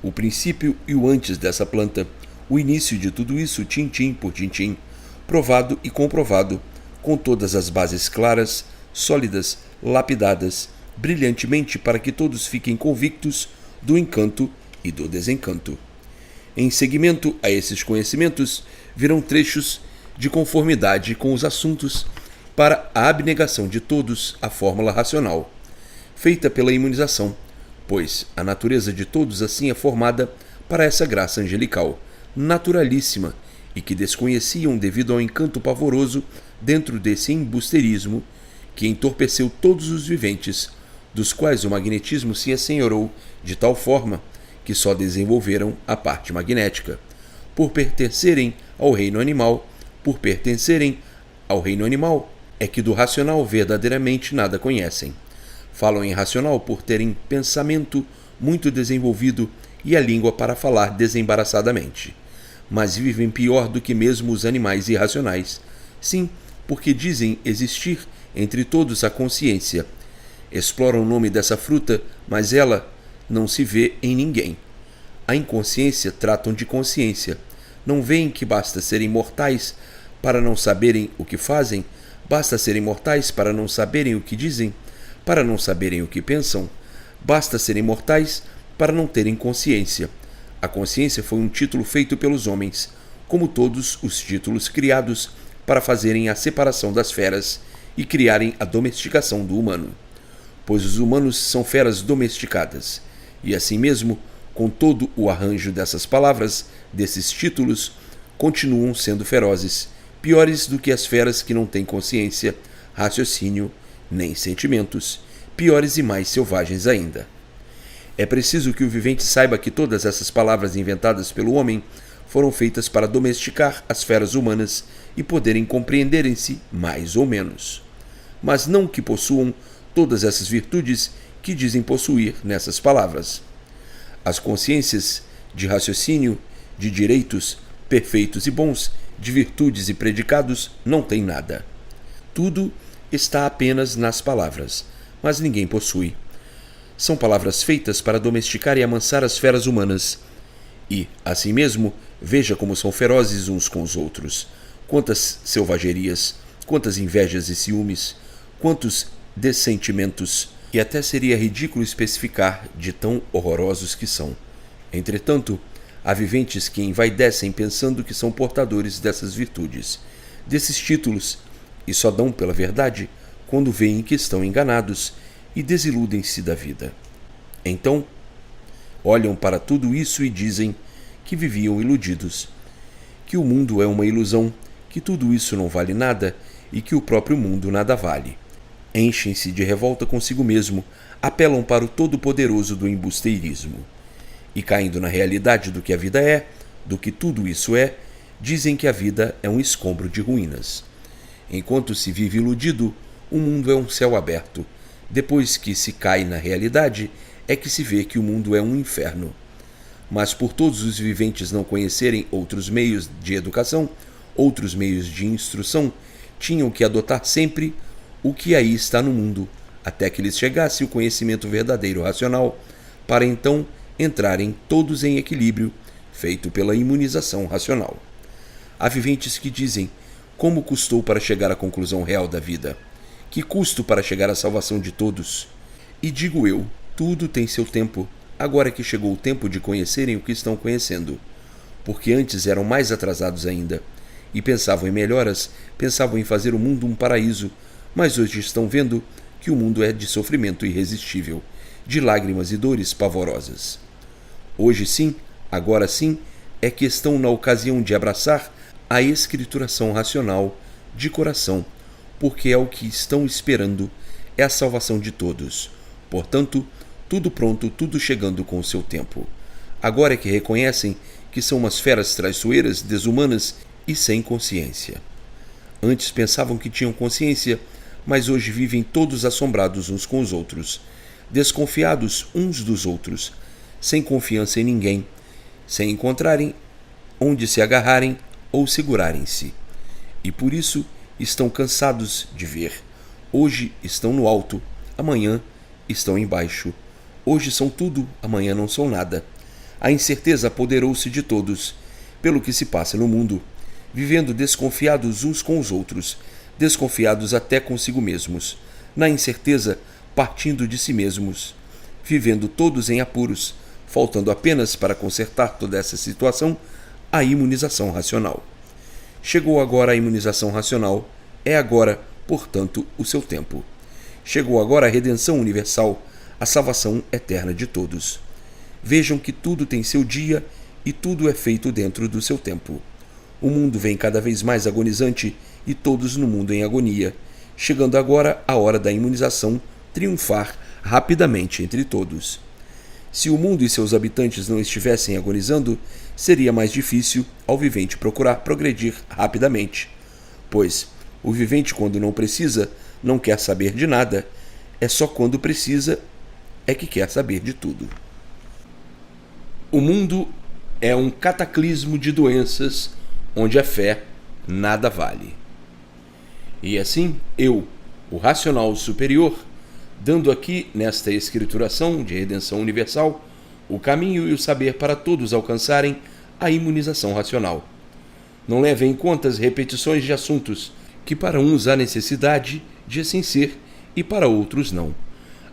o princípio e o antes dessa planta, o início de tudo isso, tintim por tintim, provado e comprovado, com todas as bases claras, sólidas, lapidadas, brilhantemente para que todos fiquem convictos do encanto e do desencanto. Em seguimento a esses conhecimentos, virão trechos de conformidade com os assuntos para a abnegação de todos à fórmula racional, feita pela imunização, pois a natureza de todos assim é formada para essa graça angelical, naturalíssima, e que desconheciam devido ao encanto pavoroso dentro desse embusterismo que entorpeceu todos os viventes, dos quais o magnetismo se assenhorou de tal forma que só desenvolveram a parte magnética. Por pertencerem ao reino animal, é que do racional verdadeiramente nada conhecem. Falam em racional por terem pensamento muito desenvolvido e a língua para falar desembaraçadamente. Mas vivem pior do que mesmo os animais irracionais. Sim, porque dizem existir entre todos a consciência. Exploram o nome dessa fruta, mas ela não se vê em ninguém. A inconsciência tratam de consciência. Não veem que basta serem mortais para não saberem o que fazem? Basta serem mortais para não saberem o que dizem? Para não saberem o que pensam? Basta serem mortais para não terem consciência. A consciência foi um título feito pelos homens, como todos os títulos criados para fazerem a separação das feras e criarem a domesticação do humano. Pois os humanos são feras domesticadas, e assim mesmo, com todo o arranjo dessas palavras, desses títulos, continuam sendo ferozes, piores do que as feras que não têm consciência, raciocínio, nem sentimentos, piores e mais selvagens ainda. É preciso que o vivente saiba que todas essas palavras inventadas pelo homem foram feitas para domesticar as feras humanas e poderem compreenderem-se mais ou menos, mas não que possuam todas essas virtudes que dizem possuir nessas palavras. As consciências de raciocínio, de direitos perfeitos e bons, de virtudes e predicados, não têm nada. Tudo está apenas nas palavras, mas ninguém possui. São palavras feitas para domesticar e amansar as feras humanas. E, assim mesmo, veja como são ferozes uns com os outros. Quantas selvagerias, quantas invejas e ciúmes, quantos dessentimentos, e até seria ridículo especificar de tão horrorosos que são. Entretanto, há viventes que envaidecem pensando que são portadores dessas virtudes, desses títulos, e só dão pela verdade quando veem que estão enganados e desiludem-se da vida. Então, olham para tudo isso e dizem que viviam iludidos, que o mundo é uma ilusão, que tudo isso não vale nada e que o próprio mundo nada vale. Enchem-se de revolta consigo mesmo, apelam para o todo-poderoso do embusteirismo. E caindo na realidade do que a vida é, do que tudo isso é, dizem que a vida é um escombro de ruínas. Enquanto se vive iludido, o mundo é um céu aberto. Depois que se cai na realidade, é que se vê que o mundo é um inferno. Mas por todos os viventes não conhecerem outros meios de educação, outros meios de instrução, tinham que adotar sempre o que aí está no mundo, até que lhes chegasse o conhecimento verdadeiro racional, para então entrarem todos em equilíbrio, feito pela imunização racional. Há viventes que dizem: como custou para chegar à conclusão real da vida? Que custo para chegar à salvação de todos? E digo eu, tudo tem seu tempo, agora que chegou o tempo de conhecerem o que estão conhecendo, porque antes eram mais atrasados ainda, e pensavam em melhoras, pensavam em fazer o mundo um paraíso, mas hoje estão vendo que o mundo é de sofrimento irresistível, de lágrimas e dores pavorosas. Hoje sim, agora sim, é que estão na ocasião de abraçar a escrituração racional de coração, porque é o que estão esperando, é a salvação de todos. Portanto, tudo pronto, tudo chegando com o seu tempo. Agora é que reconhecem que são umas feras traiçoeiras, desumanas e sem consciência. Antes pensavam que tinham consciência, mas hoje vivem todos assombrados uns com os outros, desconfiados uns dos outros, sem confiança em ninguém, sem encontrarem onde se agarrarem ou segurarem-se. E por isso estão cansados de ver. Hoje estão no alto, amanhã estão embaixo. Hoje são tudo, amanhã não são nada. A incerteza apoderou-se de todos, pelo que se passa no mundo, vivendo desconfiados uns com os outros, desconfiados até consigo mesmos, na incerteza partindo de si mesmos, vivendo todos em apuros, faltando apenas para consertar toda essa situação a imunização racional. Chegou agora a imunização racional, é agora, portanto, o seu tempo. Chegou agora a redenção universal, a salvação eterna de todos. Vejam que tudo tem seu dia e tudo é feito dentro do seu tempo. O mundo vem cada vez mais agonizante e todos no mundo em agonia, chegando agora a hora da imunização triunfar rapidamente entre todos. Se o mundo e seus habitantes não estivessem agonizando, seria mais difícil ao vivente procurar progredir rapidamente, pois o vivente, quando não precisa, não quer saber de nada, é só quando precisa é que quer saber de tudo. O mundo é um cataclismo de doenças onde a fé nada vale. E assim, eu, o racional superior, dando aqui, nesta escrituração de redenção universal, o caminho e o saber para todos alcançarem a imunização racional. Não leve em conta as repetições de assuntos, que para uns há necessidade de assim ser e para outros não.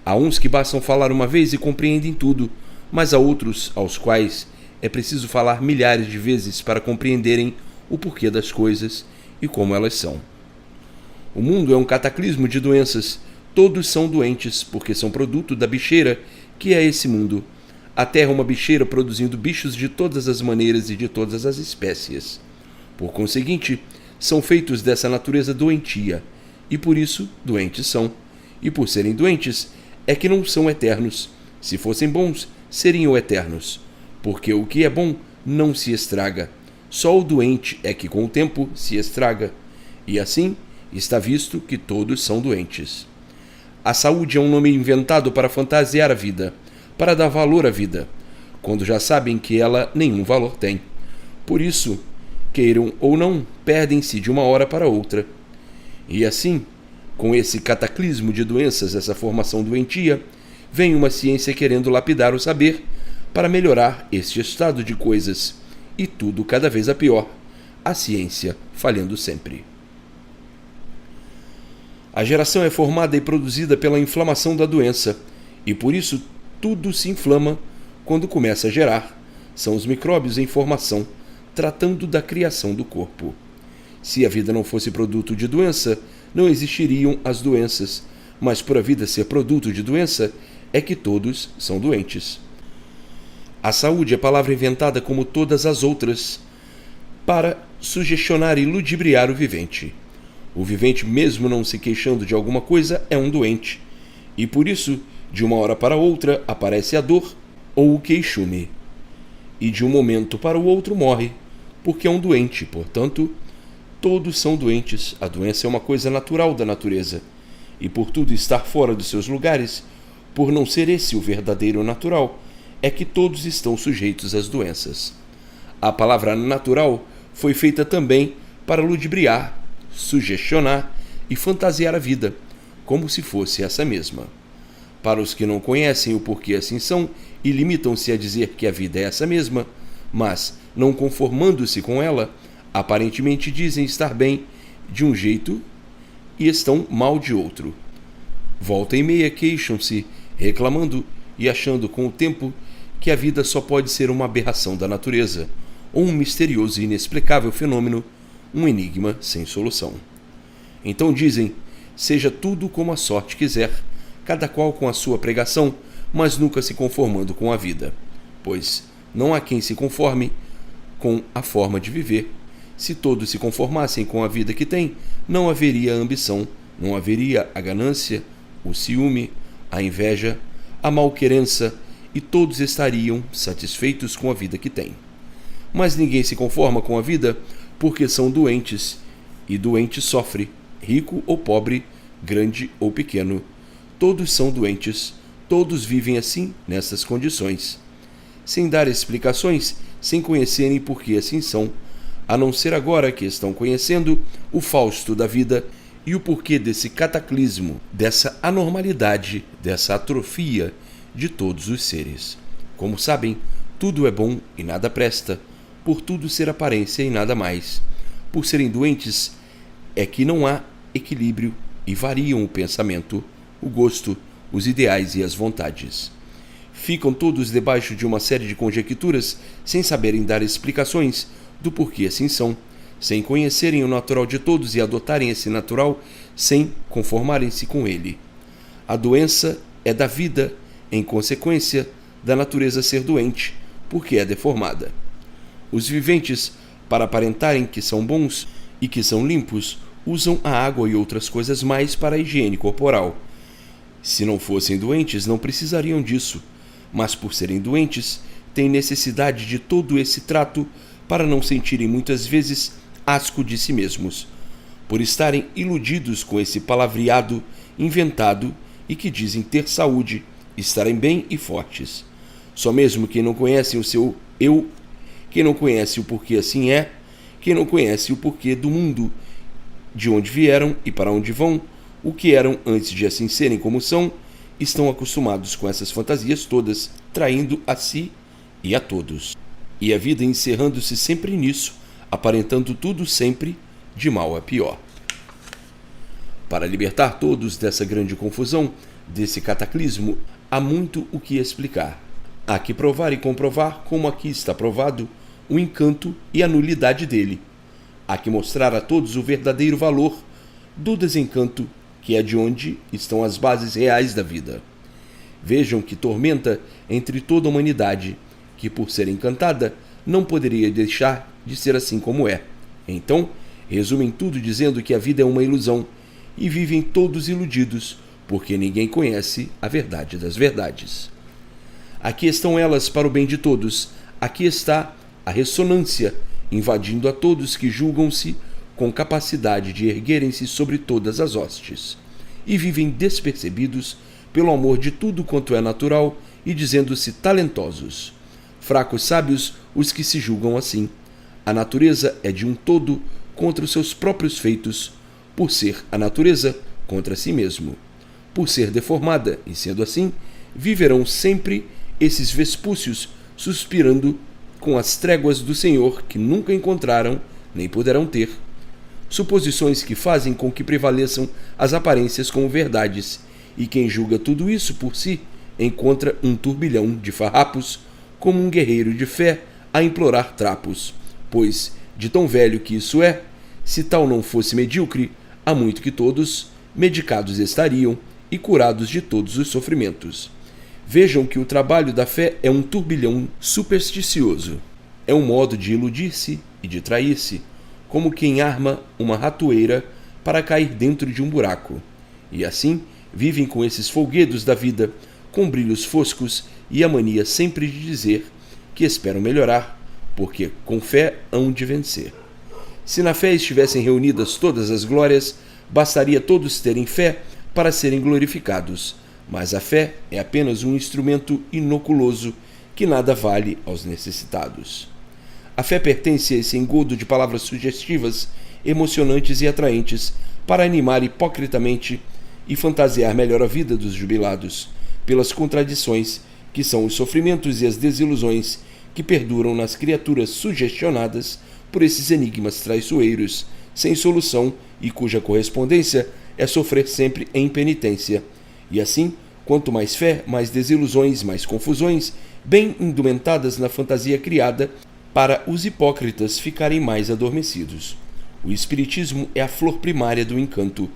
Há uns que bastam falar uma vez e compreendem tudo, mas há outros aos quais é preciso falar milhares de vezes para compreenderem o porquê das coisas e como elas são. O mundo é um cataclismo de doenças. Todos são doentes porque são produto da bicheira que é esse mundo. A Terra é uma bicheira produzindo bichos de todas as maneiras e de todas as espécies. Por conseguinte, são feitos dessa natureza doentia, e por isso doentes são. E por serem doentes, é que não são eternos. Se fossem bons, seriam eternos, porque o que é bom não se estraga. Só o doente é que com o tempo se estraga. E assim, está visto que todos são doentes. A saúde é um nome inventado para fantasiar a vida, para dar valor à vida, quando já sabem que ela nenhum valor tem. Por isso, queiram ou não, perdem-se de uma hora para outra. E assim, com esse cataclismo de doenças, essa formação doentia, vem uma ciência querendo lapidar o saber para melhorar este estado de coisas, e tudo cada vez a pior, a ciência falhando sempre. A geração é formada e produzida pela inflamação da doença, e por isso tudo se inflama quando começa a gerar. São os micróbios em formação, tratando da criação do corpo. Se a vida não fosse produto de doença, não existiriam as doenças, mas por a vida ser produto de doença, é que todos são doentes. A saúde é palavra inventada como todas as outras, para sugestionar e ludibriar o vivente. O vivente, mesmo não se queixando de alguma coisa, é um doente, e por isso, de uma hora para outra, aparece a dor ou o queixume, e de um momento para o outro morre, porque é um doente. Portanto, todos são doentes. A doença é uma coisa natural da natureza, e por tudo estar fora dos seus lugares, por não ser esse o verdadeiro natural, é que todos estão sujeitos às doenças. A palavra natural foi feita também para ludibriar, sugestionar e fantasiar a vida, como se fosse essa mesma. Para os que não conhecem o porquê assim são e limitam-se a dizer que a vida é essa mesma, mas, não conformando-se com ela, aparentemente dizem estar bem de um jeito e estão mal de outro. Volta e meia queixam-se, reclamando e achando com o tempo que a vida só pode ser uma aberração da natureza, ou um misterioso e inexplicável fenômeno, um enigma sem solução. Então dizem, seja tudo como a sorte quiser, cada qual com a sua pregação, mas nunca se conformando com a vida, pois não há quem se conforme com a forma de viver. Se todos se conformassem com a vida que têm, não haveria a ambição, não haveria a ganância, o ciúme, a inveja, a malquerença, e todos estariam satisfeitos com a vida que têm. Mas ninguém se conforma com a vida porque são doentes, e doente sofre, rico ou pobre, grande ou pequeno. Todos são doentes, todos vivem assim, nessas condições, sem dar explicações, sem conhecerem por que assim são, a não ser agora que estão conhecendo o Fausto da vida e o porquê desse cataclismo, dessa anormalidade, dessa atrofia de todos os seres. Como sabem, Tudo é bom e nada presta, por tudo ser aparência e nada mais. Por serem doentes, é que não há equilíbrio e variam o pensamento, o gosto, os ideais e as vontades. Ficam todos debaixo de uma série de conjecturas sem saberem dar explicações do porquê assim são, sem conhecerem o natural de todos e adotarem esse natural sem conformarem-se com ele. A doença é da vida, em consequência da natureza ser doente, porque é deformada. Os viventes, para aparentarem que são bons e que são limpos, usam a água e outras coisas mais para a higiene corporal. Se não fossem doentes, não precisariam disso, mas por serem doentes, têm necessidade de todo esse trato para não sentirem muitas vezes asco de si mesmos, por estarem iludidos com esse palavreado inventado e que dizem ter saúde, estarem bem e fortes. Só mesmo quem não conhece o seu eu, quem não conhece o porquê assim é, quem não conhece o porquê do mundo, de onde vieram e para onde vão, o que eram antes de assim serem como são, estão acostumados com essas fantasias todas, traindo a si e a todos. E a vida encerrando-se sempre nisso, aparentando tudo sempre de mal a pior. Para libertar todos dessa grande confusão, desse cataclismo, há muito o que explicar. Há que provar e comprovar, como aqui está provado, o encanto e a nulidade dele. Há que mostrar a todos o verdadeiro valor do desencanto, que é de onde estão as bases reais da vida. Vejam que tormenta entre toda a humanidade, que por ser encantada, não poderia deixar de ser assim como é. Então, resumem tudo dizendo que a vida é uma ilusão, e vivem todos iludidos, porque ninguém conhece a verdade das verdades. Aqui estão elas para o bem de todos, aqui está a ressonância, invadindo a todos que julgam-se com capacidade de erguerem-se sobre todas as hostes, e vivem despercebidos pelo amor de tudo quanto é natural e dizendo-se talentosos. Fracos sábios os que se julgam assim. A natureza é de um todo contra os seus próprios feitos, por ser a natureza contra si mesmo. Por ser deformada, e sendo assim, viverão sempre esses vespúcios suspirando com as tréguas do Senhor que nunca encontraram nem poderão ter. Suposições que fazem com que prevaleçam as aparências como verdades, e quem julga tudo isso por si encontra um turbilhão de farrapos, como um guerreiro de fé a implorar trapos, pois, de tão velho que isso é, se tal não fosse medíocre, há muito que todos medicados estariam e curados de todos os sofrimentos. Vejam que o trabalho da fé é um turbilhão supersticioso. É um modo de iludir-se e de trair-se, como quem arma uma ratoeira para cair dentro de um buraco. E assim vivem com esses folguedos da vida, com brilhos foscos e a mania sempre de dizer que esperam melhorar, porque com fé hão de vencer. Se na fé estivessem reunidas todas as glórias, bastaria todos terem fé para serem glorificados. Mas a fé é apenas um instrumento inoculoso que nada vale aos necessitados. A fé pertence a esse engodo de palavras sugestivas, emocionantes e atraentes para animar hipocritamente e fantasiar melhor a vida dos jubilados, pelas contradições que são os sofrimentos e as desilusões que perduram nas criaturas sugestionadas por esses enigmas traiçoeiros, sem solução e cuja correspondência é sofrer sempre em penitência. E assim, quanto mais fé, mais desilusões, mais confusões, bem indumentadas na fantasia criada para os hipócritas ficarem mais adormecidos. O Espiritismo é a flor primária do encanto,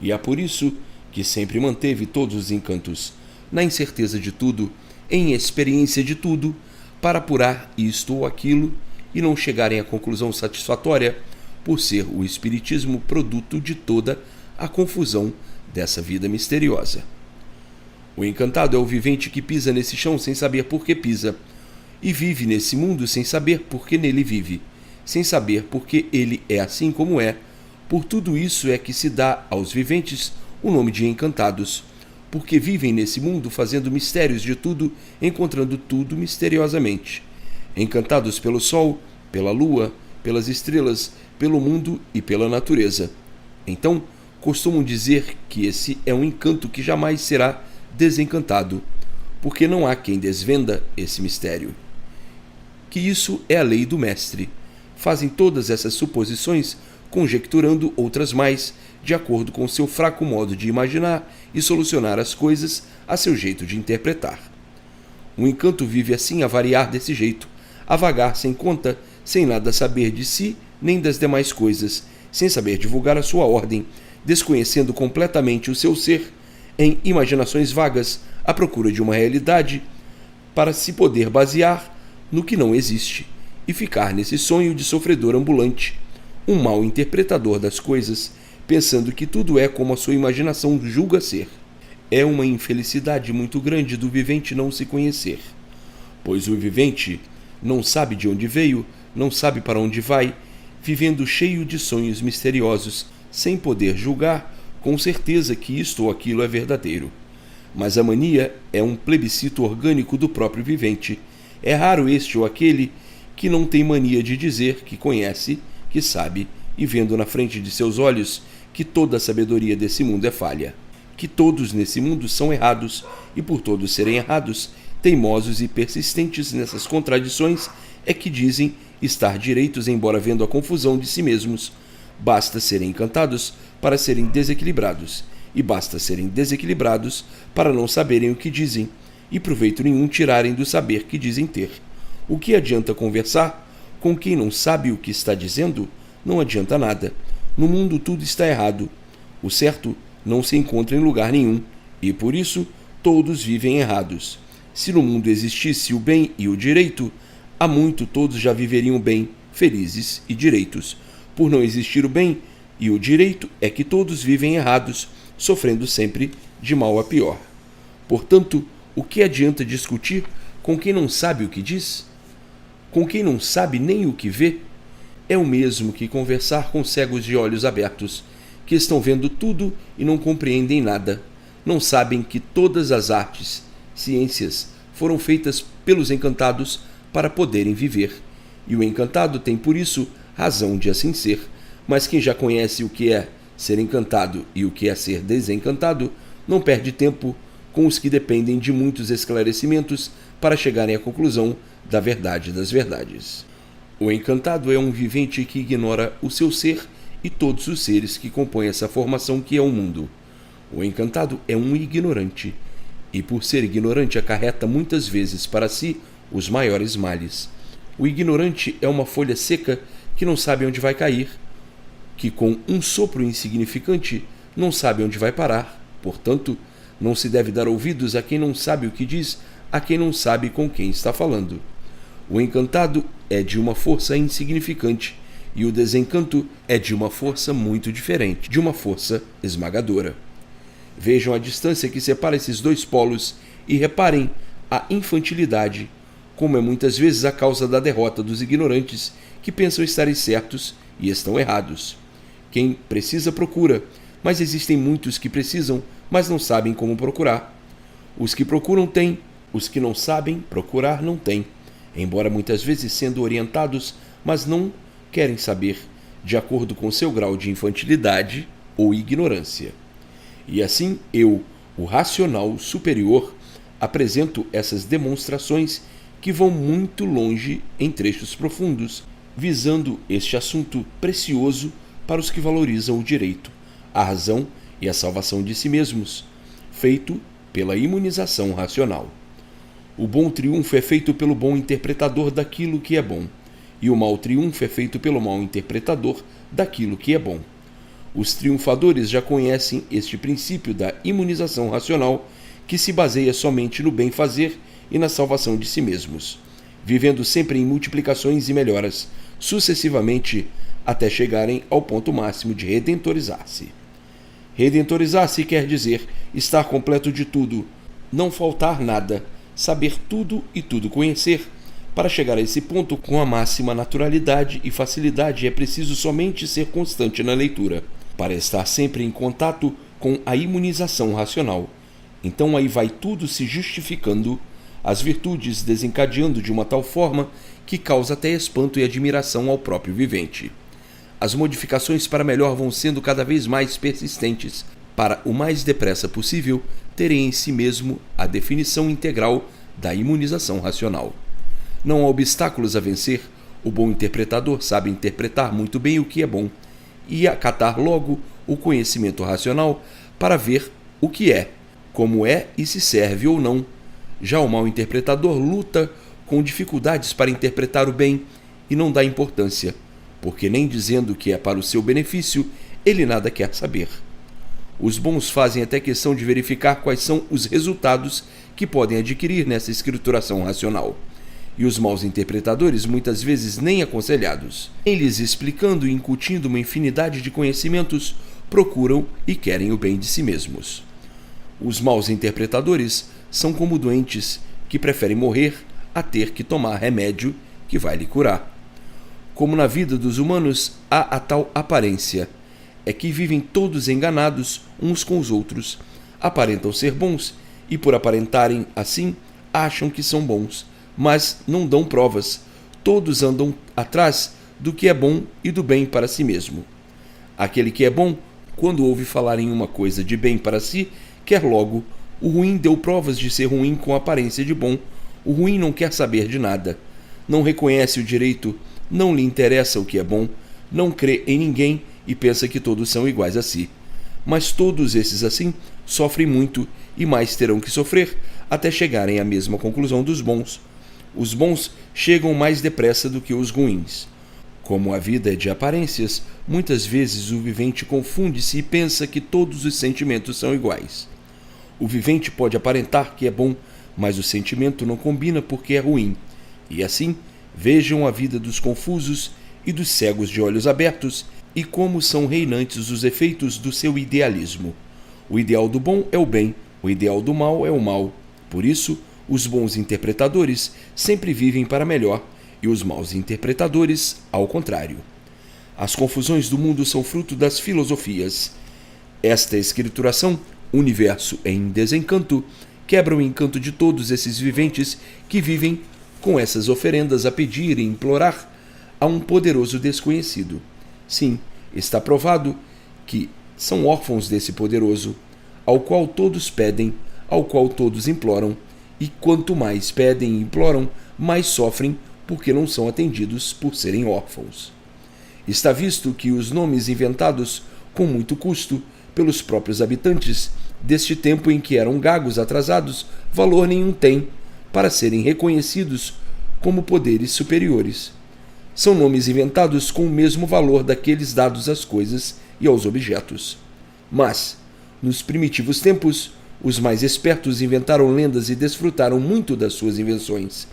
e é por isso que sempre manteve todos os encantos, na incerteza de tudo, em experiência de tudo, para apurar isto ou aquilo e não chegarem à conclusão satisfatória, por ser o Espiritismo produto de toda a confusão dessa vida misteriosa. O encantado é o vivente que pisa nesse chão sem saber por que pisa, e vive nesse mundo sem saber por que nele vive, sem saber por que ele é assim como é. Por tudo isso é que se dá aos viventes o nome de encantados, porque vivem nesse mundo fazendo mistérios de tudo, encontrando tudo misteriosamente. Encantados pelo sol, pela lua, pelas estrelas, pelo mundo e pela natureza. Então, costumam dizer que esse é um encanto que jamais será desencantado, porque não há quem desvenda esse mistério. que isso é a lei do mestre. Fazem todas essas suposições, conjecturando outras mais, de acordo com seu fraco modo de imaginar e solucionar as coisas a seu jeito de interpretar. O encanto vive assim a variar desse jeito, a vagar sem conta, sem nada saber de si nem das demais coisas, sem saber divulgar a sua ordem, desconhecendo completamente o seu ser, em imaginações vagas à procura de uma realidade para se poder basear no que não existe e ficar nesse sonho de sofredor ambulante, um mau interpretador das coisas, pensando que tudo é como a sua imaginação julga ser. É uma infelicidade muito grande do vivente não se conhecer, pois o vivente não sabe de onde veio, não sabe para onde vai, vivendo cheio de sonhos misteriosos, sem poder julgar com certeza que isto ou aquilo é verdadeiro. Mas a mania é um plebiscito orgânico do próprio vivente. É raro este ou aquele que não tem mania de dizer que conhece, que sabe, e vendo na frente de seus olhos que toda a sabedoria desse mundo é falha, que todos nesse mundo são errados, e por todos serem errados, teimosos e persistentes nessas contradições, é que dizem estar direitos, embora vendo a confusão de si mesmos. Basta serem encantados para serem desequilibrados, e basta serem desequilibrados para não saberem o que dizem, e proveito nenhum tirarem do saber que dizem ter. O que adianta conversar com quem não sabe o que está dizendo? Não adianta nada. No mundo tudo está errado. O certo não se encontra em lugar nenhum, e por isso todos vivem errados. Se no mundo existisse o bem e o direito, há muito todos já viveriam bem, felizes e direitos. Por não existir o bem e o direito é que todos vivem errados, sofrendo sempre de mal a pior. Portanto, o que adianta discutir com quem não sabe o que diz? Com quem não sabe nem o que vê? É o mesmo que conversar com cegos de olhos abertos, que estão vendo tudo e não compreendem nada. Não sabem que todas as artes, ciências, foram feitas pelos encantados para poderem viver. E o encantado tem, por isso, razão de assim ser. Mas quem já conhece o que é ser encantado e o que é ser desencantado, não perde tempo com os que dependem de muitos esclarecimentos para chegarem à conclusão da verdade das verdades. O encantado é um vivente que ignora o seu ser e todos os seres que compõem essa formação que é o mundo. O encantado é um ignorante, e por ser ignorante acarreta muitas vezes para si os maiores males. O ignorante é uma folha seca que não sabe onde vai cair, que com um sopro insignificante não sabe onde vai parar. Portanto, não se deve dar ouvidos a quem não sabe o que diz, a quem não sabe com quem está falando. O encantado é de uma força insignificante, e o desencanto é de uma força muito diferente, de uma força esmagadora. Vejam a distância que separa esses dois polos e reparem a infantilidade, como é muitas vezes a causa da derrota dos ignorantes que pensam estarem certos e estão errados. Quem precisa procura, mas existem muitos que precisam, mas não sabem como procurar. Os que procuram têm, os que não sabem procurar não têm, embora muitas vezes sendo orientados, mas não querem saber, de acordo com seu grau de infantilidade ou ignorância. E assim eu, o racional superior, apresento essas demonstrações que vão muito longe em trechos profundos, visando este assunto precioso para os que valorizam o direito, a razão e a salvação de si mesmos, feito pela imunização racional. O bom triunfo é feito pelo bom interpretador daquilo que é bom, e o mau triunfo é feito pelo mau interpretador daquilo que é bom. Os triunfadores já conhecem este princípio da imunização racional, que se baseia somente no bem fazer e na salvação de si mesmos, vivendo sempre em multiplicações e melhoras, sucessivamente até chegarem ao ponto máximo de redentorizar-se. Redentorizar-se quer dizer estar completo de tudo, não faltar nada, saber tudo e tudo conhecer. Para chegar a esse ponto com a máxima naturalidade e facilidade é preciso somente ser constante na leitura, para estar sempre em contato com a imunização racional. Então aí vai tudo se justificando, as virtudes desencadeando de uma tal forma que causa até espanto e admiração ao próprio vivente. As modificações para melhor vão sendo cada vez mais persistentes, para o mais depressa possível terem em si mesmo a definição integral da imunização racional. Não há obstáculos a vencer. O bom interpretador sabe interpretar muito bem o que é bom e acatar logo o conhecimento racional para ver o que é, como é e se serve ou não. Já o mau interpretador luta com dificuldades para interpretar o bem e não dá importância, porque nem dizendo que é para o seu benefício, ele nada quer saber. Os bons fazem até questão de verificar quais são os resultados que podem adquirir nessa escrituração racional. E os maus interpretadores, muitas vezes nem aconselhados, em lhes explicando e incutindo uma infinidade de conhecimentos, procuram e querem o bem de si mesmos. Os maus interpretadores são como doentes que preferem morrer a ter que tomar remédio que vai lhe curar. Como na vida dos humanos há a tal aparência, é que vivem todos enganados uns com os outros, aparentam ser bons e, por aparentarem assim, acham que são bons, mas não dão provas. Todos andam atrás do que é bom e do bem para si mesmo. Aquele que é bom, quando ouve falar em uma coisa de bem para si, quer logo. O ruim deu provas de ser ruim com aparência de bom. O ruim não quer saber de nada. Não reconhece o direito, não lhe interessa o que é bom, não crê em ninguém e pensa que todos são iguais a si. Mas todos esses assim sofrem muito e mais terão que sofrer até chegarem à mesma conclusão dos bons. Os bons chegam mais depressa do que os ruins. Como a vida é de aparências, muitas vezes o vivente confunde-se e pensa que todos os sentimentos são iguais. O vivente pode aparentar que é bom, mas o sentimento não combina porque é ruim. E assim, vejam a vida dos confusos e dos cegos de olhos abertos e como são reinantes os efeitos do seu idealismo. O ideal do bom é o bem, o ideal do mal é o mal. Por isso, os bons interpretadores sempre vivem para melhor e os maus interpretadores, ao contrário. As confusões do mundo são fruto das filosofias. Esta escrituração, universo em desencanto, quebra o encanto de todos esses viventes que vivem com essas oferendas a pedir e implorar a um poderoso desconhecido. Sim, está provado que são órfãos desse poderoso, ao qual todos pedem, ao qual todos imploram, e quanto mais pedem e imploram, mais sofrem porque não são atendidos por serem órfãos. Está visto que os nomes inventados com muito custo pelos próprios habitantes deste tempo em que eram gagos atrasados, valor nenhum têm para serem reconhecidos como poderes superiores. São nomes inventados com o mesmo valor daqueles dados às coisas e aos objetos. Mas, nos primitivos tempos, os mais espertos inventaram lendas e desfrutaram muito das suas invenções,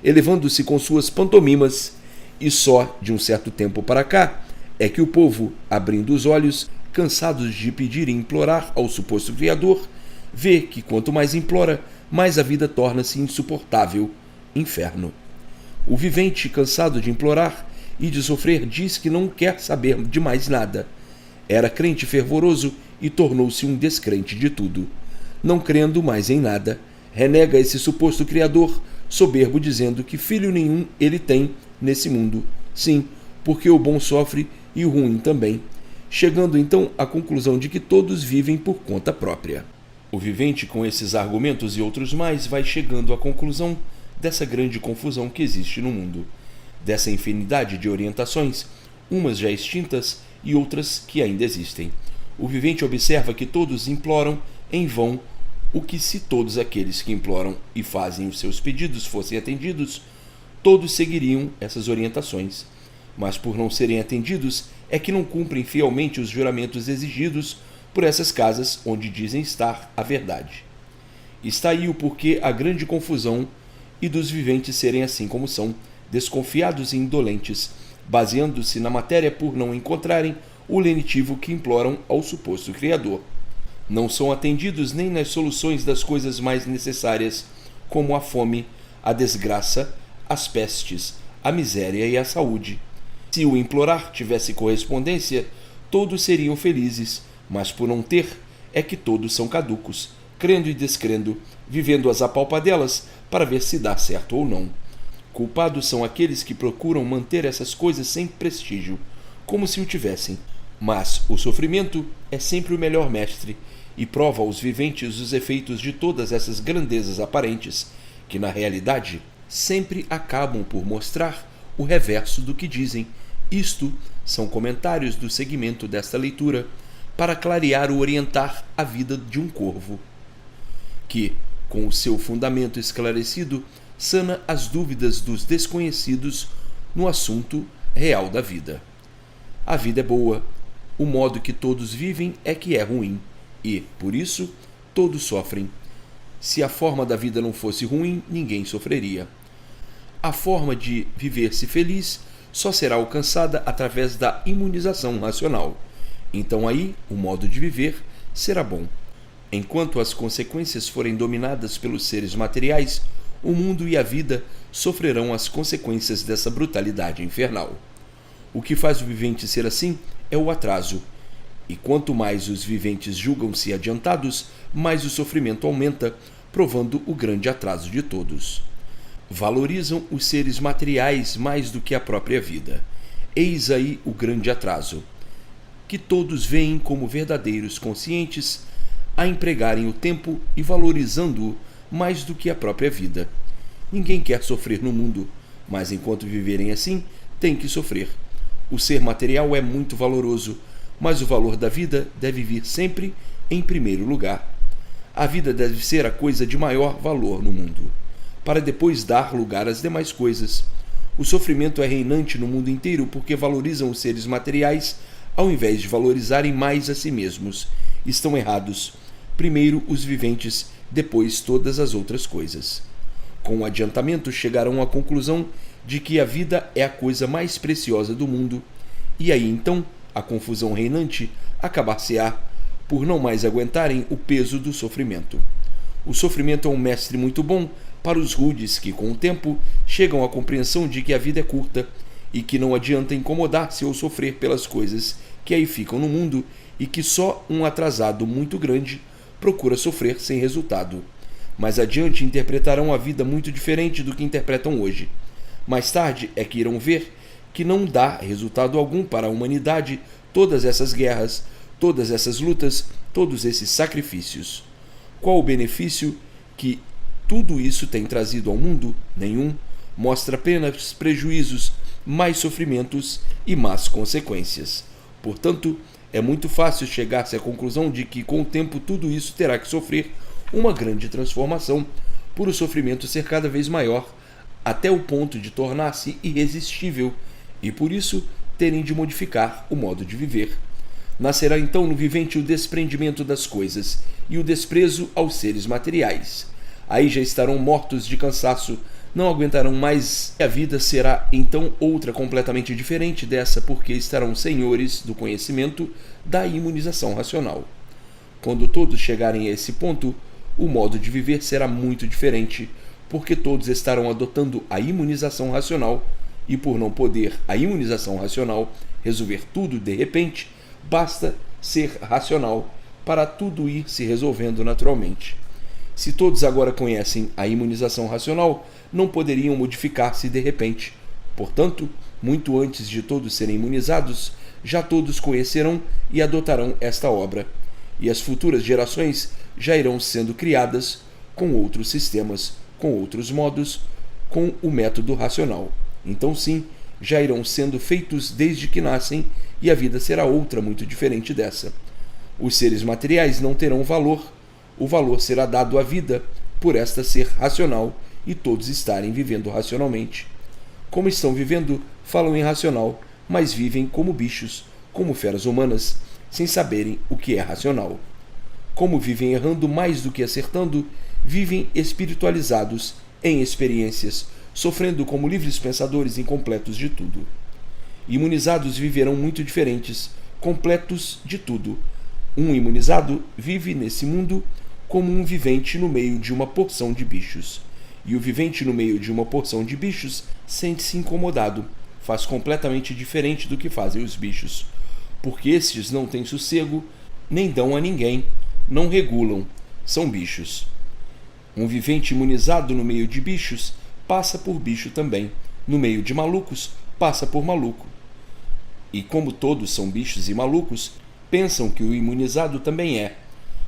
elevando-se com suas pantomimas, e só de um certo tempo para cá é que o povo, abrindo os olhos, cansados de pedir e implorar ao suposto Criador, vê que quanto mais implora, mais a vida torna-se insuportável, inferno. O vivente, cansado de implorar e de sofrer, diz que não quer saber de mais nada. Era crente fervoroso e tornou-se um descrente de tudo. Não crendo mais em nada, renega esse suposto Criador, soberbo, dizendo que filho nenhum ele tem nesse mundo. Sim, porque o bom sofre e o ruim também, chegando então à conclusão de que todos vivem por conta própria. O vivente, com esses argumentos e outros mais, vai chegando à conclusão dessa grande confusão que existe no mundo, dessa infinidade de orientações, umas já extintas e outras que ainda existem. O vivente observa que todos imploram em vão o que, se todos aqueles que imploram e fazem os seus pedidos fossem atendidos, todos seguiriam essas orientações, mas por não serem atendidos é que não cumprem fielmente os juramentos exigidos por essas casas onde dizem estar a verdade. Está aí o porquê a grande confusão e dos viventes serem assim como são, desconfiados e indolentes, baseando-se na matéria por não encontrarem o lenitivo que imploram ao suposto Criador. Não são atendidos nem nas soluções das coisas mais necessárias, como a fome, a desgraça, as pestes, a miséria e a saúde. Se o implorar tivesse correspondência, todos seriam felizes, mas por não ter, é que todos são caducos, crendo e descrendo, vivendo as apalpadelas para ver se dá certo ou não. Culpados são aqueles que procuram manter essas coisas sem prestígio, como se o tivessem. Mas o sofrimento é sempre o melhor mestre e prova aos viventes os efeitos de todas essas grandezas aparentes, que na realidade sempre acabam por mostrar o reverso do que dizem. Isto são comentários do segmento desta leitura para clarear ou orientar a vida de um corvo, que, com o seu fundamento esclarecido, sana as dúvidas dos desconhecidos no assunto real da vida. A vida é boa, o modo que todos vivem é que é ruim, e, por isso, todos sofrem. Se a forma da vida não fosse ruim, ninguém sofreria. A forma de viver-se feliz só será alcançada através da imunização racional. Então aí, o modo de viver será bom. Enquanto as consequências forem dominadas pelos seres materiais, o mundo e a vida sofrerão as consequências dessa brutalidade infernal. O que faz o vivente ser assim é o atraso. E quanto mais os viventes julgam-se adiantados, mais o sofrimento aumenta, provando o grande atraso de todos. Valorizam os seres materiais mais do que a própria vida. Eis aí o grande atraso, que todos veem como verdadeiros conscientes a empregarem o tempo e valorizando-o mais do que a própria vida. Ninguém quer sofrer no mundo, mas enquanto viverem assim, tem que sofrer. O ser material é muito valoroso, mas o valor da vida deve vir sempre em primeiro lugar. A vida deve ser a coisa de maior valor no mundo, para depois dar lugar às demais coisas. O sofrimento é reinante no mundo inteiro porque valorizam os seres materiais ao invés de valorizarem mais a si mesmos. Estão errados. Primeiro os viventes, depois todas as outras coisas. Com o adiantamento chegarão à conclusão de que a vida é a coisa mais preciosa do mundo, e aí então a confusão reinante acabar-se-á por não mais aguentarem o peso do sofrimento. O sofrimento é um mestre muito bom para os rudes que, com o tempo, chegam à compreensão de que a vida é curta e que não adianta incomodar-se ou sofrer pelas coisas que aí ficam no mundo e que só um atrasado muito grande procura sofrer sem resultado. Mais adiante interpretarão a vida muito diferente do que interpretam hoje. Mais tarde é que irão ver que não dá resultado algum para a humanidade todas essas guerras, todas essas lutas, todos esses sacrifícios. Qual o benefício que tudo isso tem trazido ao mundo? Nenhum. Mostra apenas prejuízos, mais sofrimentos e más consequências. Portanto, é muito fácil chegar-se à conclusão de que com o tempo tudo isso terá que sofrer uma grande transformação, por o sofrimento ser cada vez maior, até o ponto de tornar-se irresistível, e por isso terem de modificar o modo de viver. Nascerá então no vivente o desprendimento das coisas e o desprezo aos seres materiais. Aí já estarão mortos de cansaço, não aguentarão mais, e a vida será então outra completamente diferente dessa, porque estarão senhores do conhecimento da imunização racional. Quando todos chegarem a esse ponto, o modo de viver será muito diferente, porque todos estarão adotando a imunização racional, e por não poder a imunização racional resolver tudo de repente, basta ser racional para tudo ir se resolvendo naturalmente. Se todos agora conhecem a imunização racional, não poderiam modificar-se de repente. Portanto, muito antes de todos serem imunizados, já todos conhecerão e adotarão esta obra, e as futuras gerações já irão sendo criadas com outros sistemas, com outros modos, com o método racional. Então sim, já irão sendo feitos desde que nascem, e a vida será outra muito diferente dessa. Os seres materiais não terão valor, o valor será dado à vida, por esta ser racional e todos estarem vivendo racionalmente. Como estão vivendo, falam irracional, mas vivem como bichos, como feras humanas, sem saberem o que é racional. Como vivem errando mais do que acertando, vivem espiritualizados em experiências, sofrendo como livres pensadores incompletos de tudo. Imunizados viverão muito diferentes, completos de tudo. Um imunizado vive nesse mundo como um vivente no meio de uma porção de bichos. E o vivente no meio de uma porção de bichos sente-se incomodado, faz completamente diferente do que fazem os bichos, porque estes não têm sossego, nem dão a ninguém, não regulam, são bichos. Um vivente imunizado no meio de bichos passa por bicho também, no meio de malucos passa por maluco. E como todos são bichos e malucos, pensam que o imunizado também é.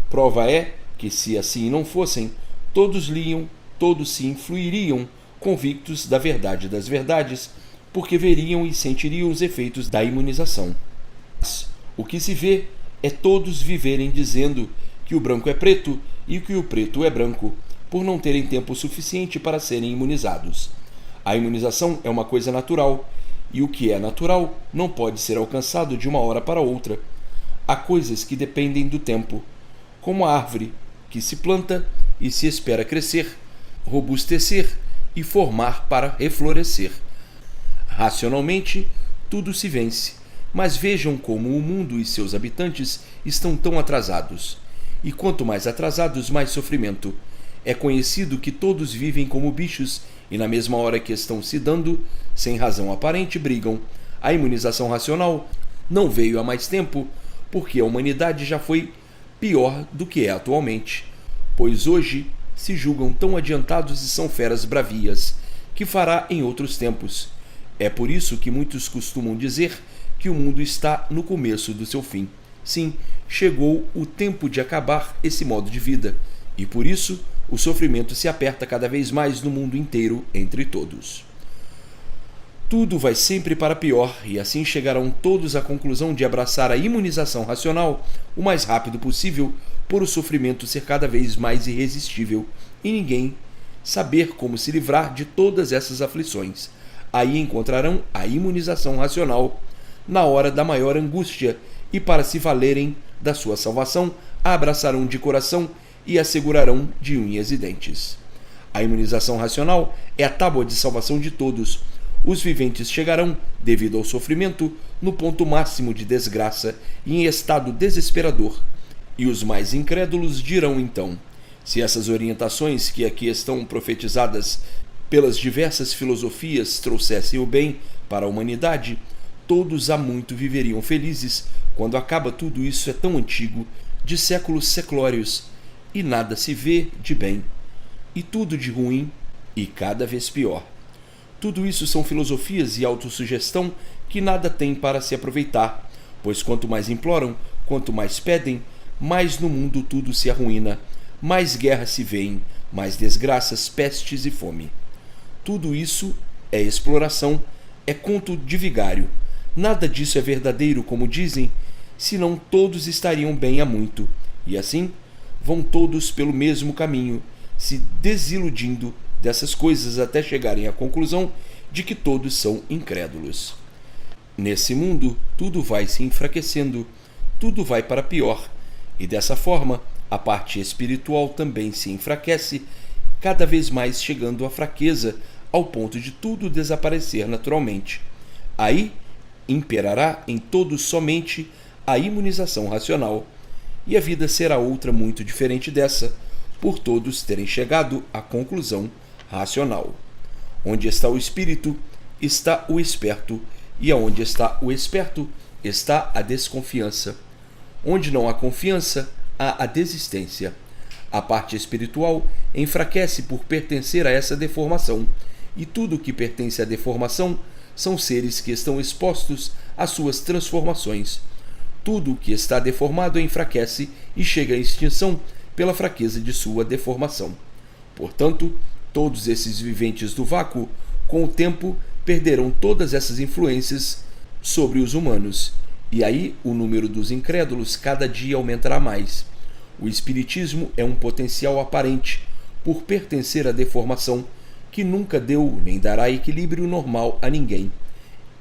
Prova é que, se assim não fossem, todos liam, todos se influiriam convictos da verdade das verdades, porque veriam e sentiriam os efeitos da imunização. Mas o que se vê é todos viverem dizendo que o branco é preto e que o preto é branco, por não terem tempo suficiente para serem imunizados. A imunização é uma coisa natural, e o que é natural não pode ser alcançado de uma hora para outra. Há coisas que dependem do tempo, como a árvore, que se planta e se espera crescer, robustecer e formar para reflorescer. Racionalmente, tudo se vence, mas vejam como o mundo e seus habitantes estão tão atrasados. E quanto mais atrasados, mais sofrimento. É conhecido que todos vivem como bichos e na mesma hora que estão se dando, sem razão aparente, brigam. A imunização racional não veio há mais tempo, porque a humanidade já foi pior do que é atualmente. Pois hoje se julgam tão adiantados e são feras bravias, que fará em outros tempos. É por isso que muitos costumam dizer que o mundo está no começo do seu fim. Sim, chegou o tempo de acabar esse modo de vida, e por isso o sofrimento se aperta cada vez mais no mundo inteiro entre todos. Tudo vai sempre para pior, e assim chegarão todos à conclusão de abraçar a imunização racional o mais rápido possível, por o sofrimento ser cada vez mais irresistível e ninguém saber como se livrar de todas essas aflições. Aí encontrarão a imunização racional na hora da maior angústia, e para se valerem da sua salvação, a abraçarão de coração e a segurarão de unhas e dentes. A imunização racional é a tábua de salvação de todos. Os viventes chegarão, devido ao sofrimento, no ponto máximo de desgraça e em estado desesperador. E os mais incrédulos dirão então: se essas orientações que aqui estão profetizadas pelas diversas filosofias trouxessem o bem para a humanidade, todos há muito viveriam felizes. Quando acaba tudo isso é tão antigo, de séculos seclórios, e nada se vê de bem, e tudo de ruim, e cada vez pior. Tudo isso são filosofias e autossugestão que nada têm para se aproveitar, pois quanto mais imploram, quanto mais pedem, mais no mundo tudo se arruína, mais guerras se vêem, mais desgraças, pestes e fome. Tudo isso é exploração, é conto de vigário. Nada disso é verdadeiro, como dizem, senão todos estariam bem há muito, e assim vão todos pelo mesmo caminho, se desiludindo dessas coisas até chegarem à conclusão de que todos são incrédulos. Nesse mundo, tudo vai se enfraquecendo, tudo vai para pior, e dessa forma a parte espiritual também se enfraquece, cada vez mais chegando à fraqueza, ao ponto de tudo desaparecer naturalmente. Aí imperará em todos somente a imunização racional, e a vida será outra muito diferente dessa, por todos terem chegado à conclusão racional. Onde está o espírito, está o esperto, e aonde está o esperto, está a desconfiança. Onde não há confiança, há a desistência. A parte espiritual enfraquece por pertencer a essa deformação, e tudo que pertence à deformação são seres que estão expostos às suas transformações. Tudo o que está deformado enfraquece e chega à extinção pela fraqueza de sua deformação. Portanto, todos esses viventes do vácuo, com o tempo, perderão todas essas influências sobre os humanos, e aí o número dos incrédulos cada dia aumentará mais. O espiritismo é um potencial aparente, por pertencer à deformação, que nunca deu nem dará equilíbrio normal a ninguém,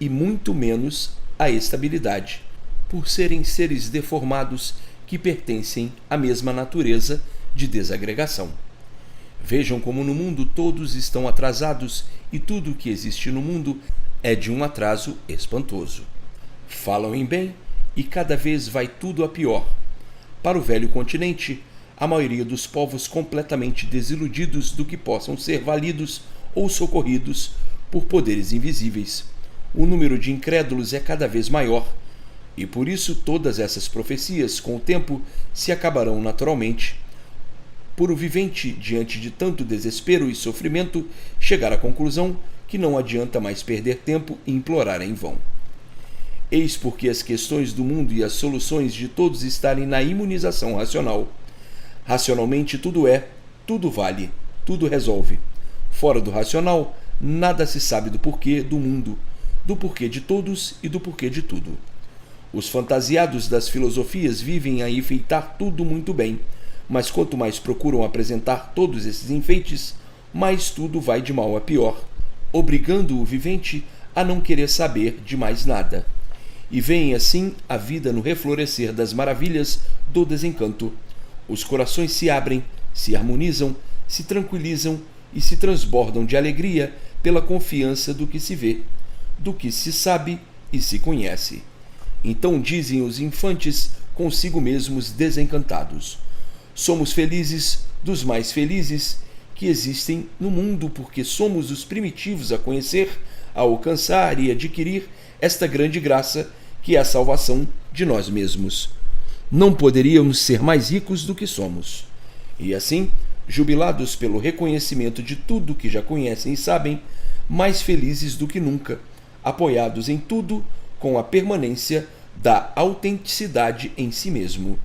e muito menos a estabilidade, por serem seres deformados que pertencem à mesma natureza de desagregação. Vejam como no mundo todos estão atrasados e tudo o que existe no mundo é de um atraso espantoso. Falam em bem e cada vez vai tudo a pior. Para o velho continente, a maioria dos povos completamente desiludidos do que possam ser validos ou socorridos por poderes invisíveis. O número de incrédulos é cada vez maior, e por isso todas essas profecias, com o tempo, se acabarão naturalmente. Por o vivente, diante de tanto desespero e sofrimento, chegar à conclusão que não adianta mais perder tempo e implorar em vão. Eis porque as questões do mundo e as soluções de todos estarem na imunização racional. Racionalmente tudo é, tudo vale, tudo resolve. Fora do racional, nada se sabe do porquê do mundo, do porquê de todos e do porquê de tudo. Os fantasiados das filosofias vivem a enfeitar tudo muito bem, mas quanto mais procuram apresentar todos esses enfeites, mais tudo vai de mal a pior, obrigando o vivente a não querer saber de mais nada. E veem assim a vida no reflorescer das maravilhas do desencanto. Os corações se abrem, se harmonizam, se tranquilizam e se transbordam de alegria pela confiança do que se vê, do que se sabe e se conhece. Então dizem os infantes consigo mesmos desencantados: somos felizes dos mais felizes que existem no mundo, porque somos os primitivos a conhecer, a alcançar e adquirir esta grande graça que é a salvação de nós mesmos. Não poderíamos ser mais ricos do que somos. E assim, jubilados pelo reconhecimento de tudo que já conhecem e sabem, mais felizes do que nunca, apoiados em tudo com a permanência da autenticidade em si mesmo.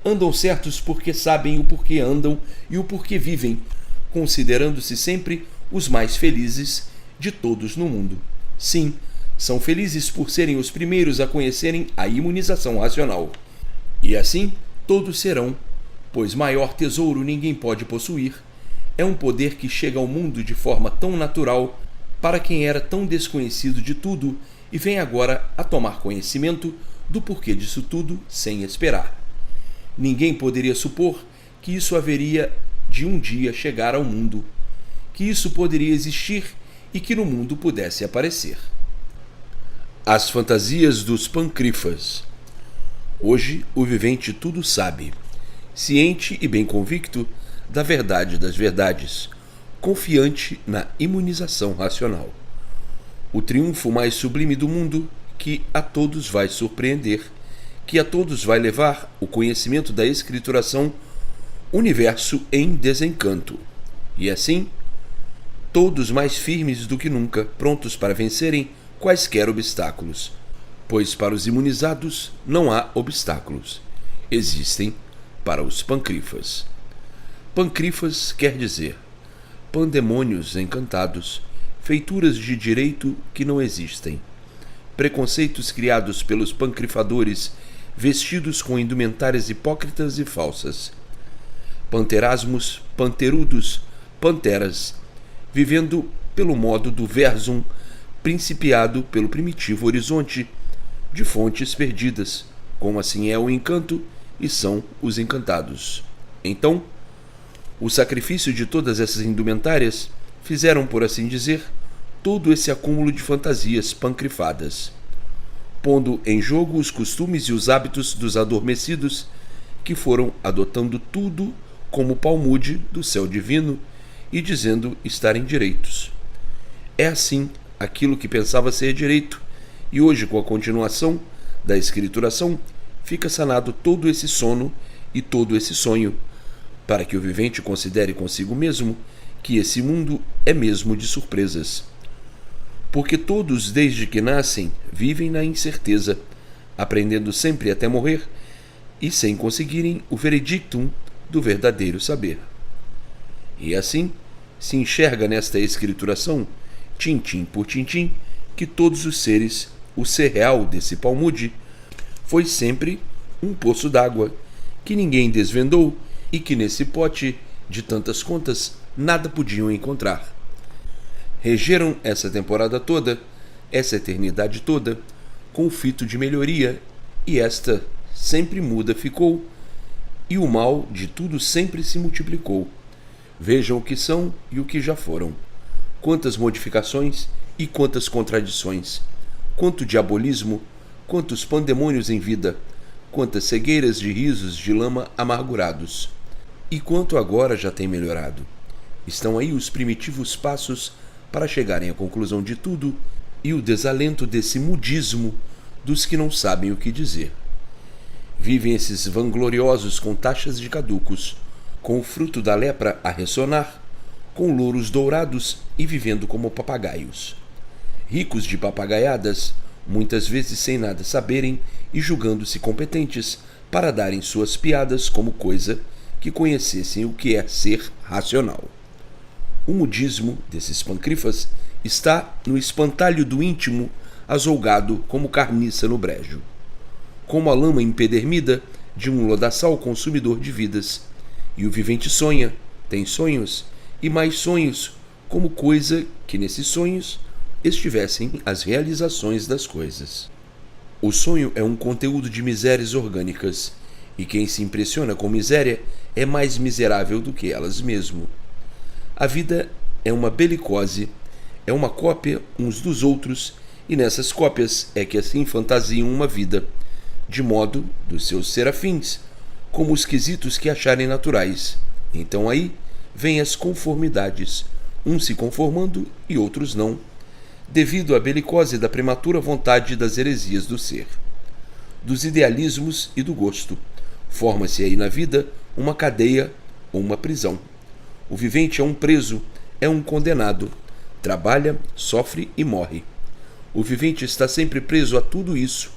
Andam certos porque sabem o porquê andam e o porquê vivem, considerando-se sempre os mais felizes de todos no mundo. Sim, são felizes por serem os primeiros a conhecerem a imunização racional. E assim todos serão, pois maior tesouro ninguém pode possuir. É um poder que chega ao mundo de forma tão natural para quem era tão desconhecido de tudo e vem agora a tomar conhecimento do porquê disso tudo sem esperar. Ninguém poderia supor que isso haveria de um dia chegar ao mundo, que isso poderia existir e que no mundo pudesse aparecer. As fantasias dos pancrifas. Hoje o vivente tudo sabe, ciente e bem convicto da verdade das verdades, confiante na imunização racional. O triunfo mais sublime do mundo, que a todos vai surpreender, que a todos vai levar o conhecimento da escrituração, universo em desencanto. E assim, todos mais firmes do que nunca, prontos para vencerem quaisquer obstáculos, pois para os imunizados não há obstáculos, existem para os pancrifas. Pancrifas quer dizer pandemônios encantados, feituras de direito que não existem, preconceitos criados pelos pancrifadores vestidos com indumentárias hipócritas e falsas, panterasmos, panterudos, panteras, vivendo pelo modo do versum principiado pelo primitivo horizonte de fontes perdidas, como assim é o encanto e são os encantados. Então, o sacrifício de todas essas indumentárias fizeram, por assim dizer, todo esse acúmulo de fantasias pancrifadas, pondo em jogo os costumes e os hábitos dos adormecidos que foram adotando tudo como palmude do céu divino e dizendo estarem direitos. É assim aquilo que pensava ser direito, e hoje, com a continuação da escrituração, fica sanado todo esse sono e todo esse sonho, para que o vivente considere consigo mesmo que esse mundo é mesmo de surpresas. Porque todos, desde que nascem, vivem na incerteza, aprendendo sempre até morrer e sem conseguirem o veredictum do verdadeiro saber. E assim, se enxerga nesta escrituração, tintim por tintim, que todos os seres, o ser real desse palmude, foi sempre um poço d'água, que ninguém desvendou e que nesse pote de tantas contas nada podiam encontrar. Regeram essa temporada toda, essa eternidade toda, com o fito de melhoria, e esta sempre muda ficou, e o mal de tudo sempre se multiplicou. Vejam o que são e o que já foram. Quantas modificações e quantas contradições. Quanto diabolismo, quantos pandemônios em vida, quantas cegueiras de risos de lama amargurados. E quanto agora já tem melhorado. Estão aí os primitivos passos para chegarem à conclusão de tudo e o desalento desse mudismo dos que não sabem o que dizer. Vivem esses vangloriosos com taxas de caducos, com o fruto da lepra a ressonar, com louros dourados e vivendo como papagaios. Ricos de papagaiadas, muitas vezes sem nada saberem e julgando-se competentes para darem suas piadas como coisa que conhecessem o que é ser racional. O mudismo desses pancrifas está no espantalho do íntimo azouгado como carniça no brejo, como a lama empedermida de um lodaçal consumidor de vidas. E o vivente sonha, tem sonhos, e mais sonhos, como coisa que nesses sonhos estivessem as realizações das coisas. O sonho é um conteúdo de misérias orgânicas, e quem se impressiona com miséria é mais miserável do que elas mesmo. A vida é uma belicose, é uma cópia uns dos outros, e nessas cópias é que assim fantasiam uma vida, de modo dos seus serafins, como os quesitos que acharem naturais. Então aí vêm as conformidades, uns se conformando e outros não, devido à belicose da prematura vontade das heresias do ser, dos idealismos e do gosto. Forma-se aí na vida uma cadeia ou uma prisão. O vivente é um preso, é um condenado. Trabalha, sofre e morre. O vivente está sempre preso a tudo isso,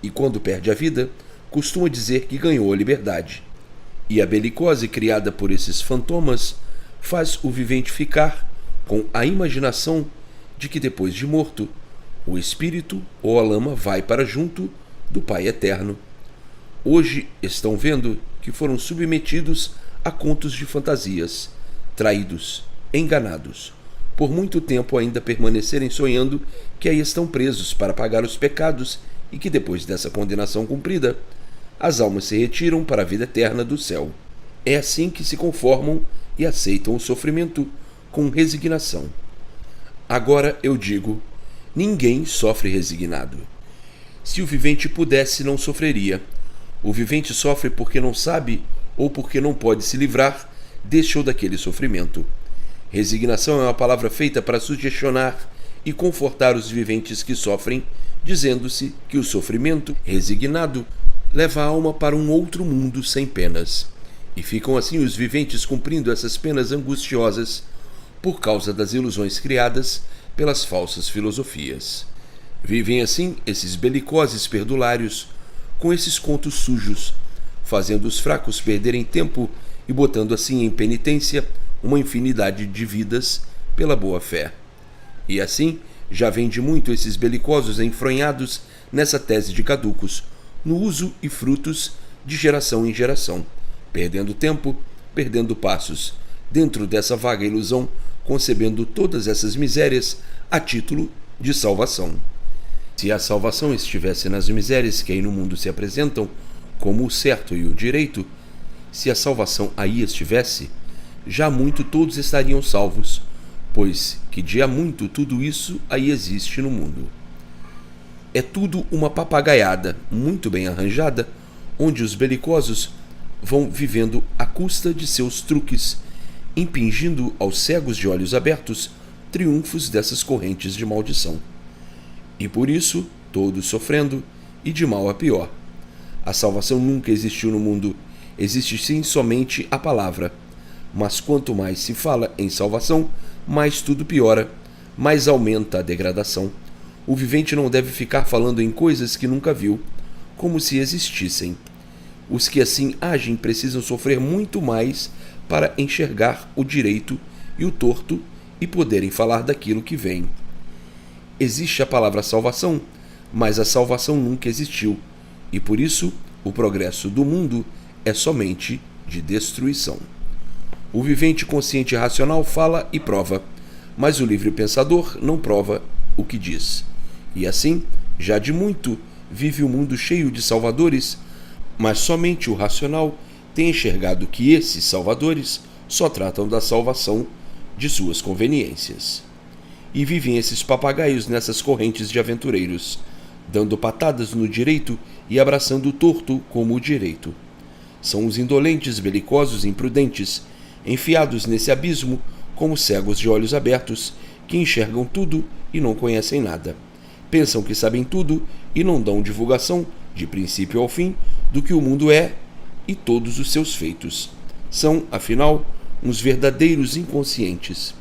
e quando perde a vida, costuma dizer que ganhou a liberdade. E a belicose criada por esses fantomas faz o vivente ficar com a imaginação de que depois de morto, o espírito ou a lama vai para junto do Pai Eterno. Hoje estão vendo que foram submetidos a contos de fantasias, traídos, enganados, por muito tempo ainda permanecerem sonhando que aí estão presos para pagar os pecados e que depois dessa condenação cumprida, as almas se retiram para a vida eterna do céu. É assim que se conformam e aceitam o sofrimento com resignação. Agora eu digo, ninguém sofre resignado. Se o vivente pudesse, não sofreria. O vivente sofre porque não sabe ou porque não pode se livrar deste ou daquele sofrimento. Resignação é uma palavra feita para sugestionar e confortar os viventes que sofrem, dizendo-se que o sofrimento resignado leva a alma para um outro mundo sem penas. E ficam assim os viventes cumprindo essas penas angustiosas por causa das ilusões criadas pelas falsas filosofias. Vivem assim esses belicoses perdulários com esses contos sujos, fazendo os fracos perderem tempo e botando assim em penitência uma infinidade de vidas pela boa fé. E assim já vem de muito esses belicosos enfronhados nessa tese de caducos, no uso e frutos de geração em geração, perdendo tempo, perdendo passos, dentro dessa vaga ilusão, concebendo todas essas misérias a título de salvação. Se a salvação estivesse nas misérias que aí no mundo se apresentam, como o certo e o direito, se a salvação aí estivesse, já muito todos estariam salvos, pois que de há muito tudo isso aí existe no mundo. É tudo uma papagaiada muito bem arranjada, onde os belicosos vão vivendo à custa de seus truques, impingindo aos cegos de olhos abertos triunfos dessas correntes de maldição. E por isso, todos sofrendo, e de mal a pior. A salvação nunca existiu no mundo, existe sim somente a palavra. Mas quanto mais se fala em salvação, mais tudo piora, mais aumenta a degradação. O vivente não deve ficar falando em coisas que nunca viu, como se existissem. Os que assim agem precisam sofrer muito mais para enxergar o direito e o torto e poderem falar daquilo que vem. Existe a palavra salvação, mas a salvação nunca existiu, e por isso o progresso do mundo é somente de destruição. O vivente consciente e racional fala e prova, mas o livre pensador não prova o que diz. E assim, já de muito, vive o mundo cheio de salvadores, mas somente o racional tem enxergado que esses salvadores só tratam da salvação de suas conveniências. E vivem esses papagaios nessas correntes de aventureiros, dando patadas no direito e abraçando o torto como o direito. São os indolentes, belicosos e imprudentes, enfiados nesse abismo como cegos de olhos abertos, que enxergam tudo e não conhecem nada. Pensam que sabem tudo e não dão divulgação, de princípio ao fim, do que o mundo é e todos os seus feitos. São, afinal, uns verdadeiros inconscientes.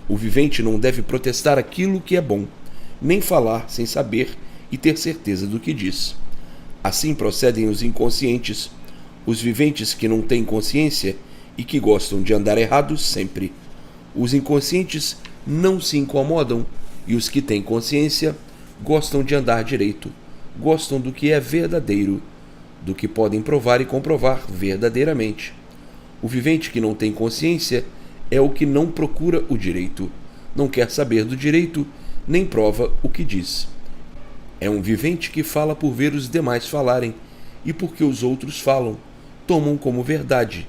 O vivente não deve protestar aquilo que é bom, nem falar sem saber e ter certeza do que diz. Assim procedem os inconscientes, os viventes que não têm consciência e que gostam de andar errados sempre. Os inconscientes não se incomodam e os que têm consciência gostam de andar direito, gostam do que é verdadeiro, do que podem provar e comprovar verdadeiramente. O vivente que não tem consciência é o que não procura o direito, não quer saber do direito, nem prova o que diz. É um vivente que fala por ver os demais falarem e porque os outros falam, tomam como verdade,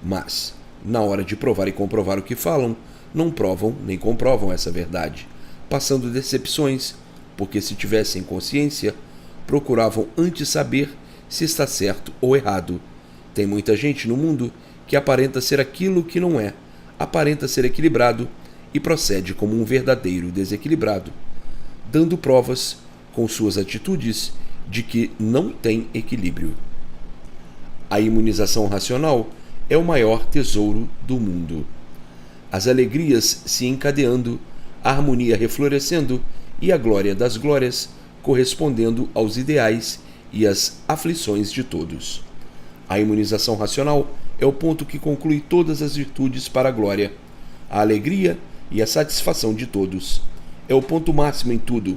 mas, na hora de provar e comprovar o que falam, não provam nem comprovam essa verdade, passando decepções, porque se tivessem consciência, procuravam antes saber se está certo ou errado. Tem muita gente no mundo que aparenta ser aquilo que não é, aparenta ser equilibrado e procede como um verdadeiro desequilibrado, dando provas com suas atitudes de que não tem equilíbrio. A imunização racional é o maior tesouro do mundo. As alegrias se encadeando, a harmonia reflorescendo e a glória das glórias correspondendo aos ideais e às aflições de todos. A imunização racional é o ponto que conclui todas as virtudes para a glória, a alegria e a satisfação de todos. É o ponto máximo em tudo,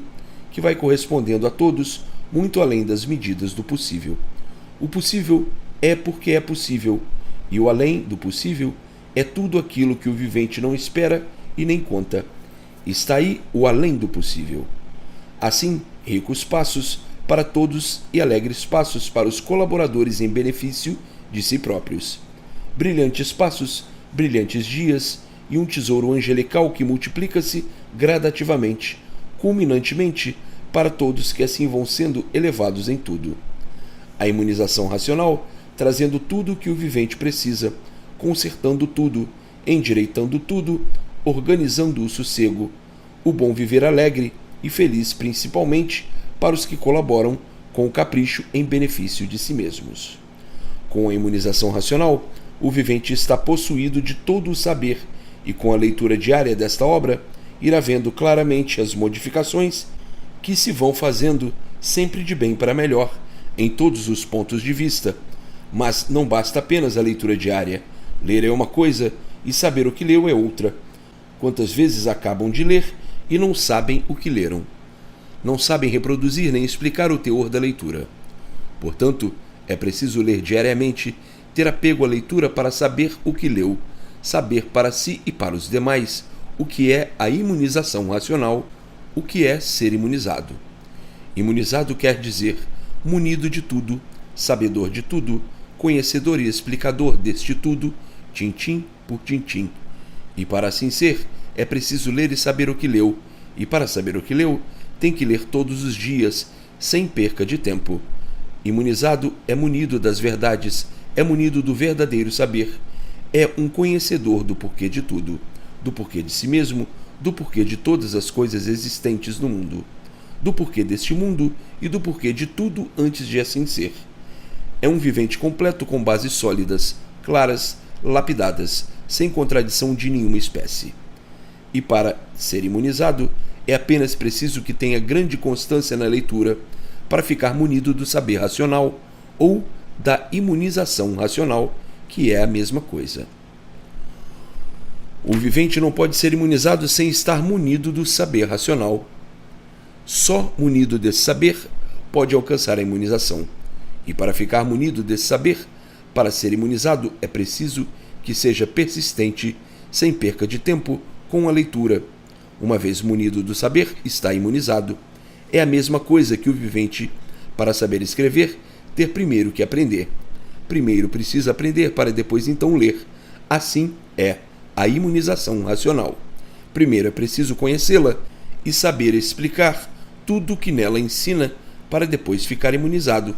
que vai correspondendo a todos muito além das medidas do possível. O possível é porque é possível, e o além do possível é tudo aquilo que o vivente não espera e nem conta. Está aí o além do possível. Assim, ricos passos para todos e alegres passos para os colaboradores em benefício de si próprios. Brilhantes passos, brilhantes dias e um tesouro angelical que multiplica-se gradativamente, culminantemente, para todos que assim vão sendo elevados em tudo. A imunização racional, trazendo tudo o que o vivente precisa, consertando tudo, endireitando tudo, organizando o sossego, o bom viver alegre e feliz principalmente para os que colaboram com o capricho em benefício de si mesmos. Com a imunização racional, o vivente está possuído de todo o saber e com a leitura diária desta obra, irá vendo claramente as modificações que se vão fazendo sempre de bem para melhor em todos os pontos de vista. Mas não basta apenas a leitura diária. Ler é uma coisa e saber o que leu é outra. Quantas vezes acabam de ler e não sabem o que leram? Não sabem reproduzir nem explicar o teor da leitura. Portanto, é preciso ler diariamente, ter apego à leitura para saber o que leu, saber para si e para os demais o que é a imunização racional, o que é ser imunizado. Imunizado quer dizer munido de tudo, sabedor de tudo, conhecedor e explicador deste tudo, tintim por tintim. E para assim ser, é preciso ler e saber o que leu, e para saber o que leu, tem que ler todos os dias, sem perca de tempo. Imunizado é munido das verdades, é munido do verdadeiro saber, é um conhecedor do porquê de tudo, do porquê de si mesmo, do porquê de todas as coisas existentes no mundo, do porquê deste mundo e do porquê de tudo antes de assim ser. É um vivente completo com bases sólidas, claras, lapidadas, sem contradição de nenhuma espécie. E para ser imunizado, é apenas preciso que tenha grande constância na leitura para ficar munido do saber racional ou da imunização racional, que é a mesma coisa. O vivente não pode ser imunizado sem estar munido do saber racional. Só munido desse saber pode alcançar a imunização. E para ficar munido desse saber, para ser imunizado, é preciso que seja persistente, sem perca de tempo, com a leitura. Uma vez munido do saber, está imunizado. É a mesma coisa que o vivente, para saber escrever, ter primeiro que aprender. Primeiro precisa aprender para depois então ler. Assim é a imunização racional. Primeiro é preciso conhecê-la e saber explicar tudo o que nela ensina para depois ficar imunizado.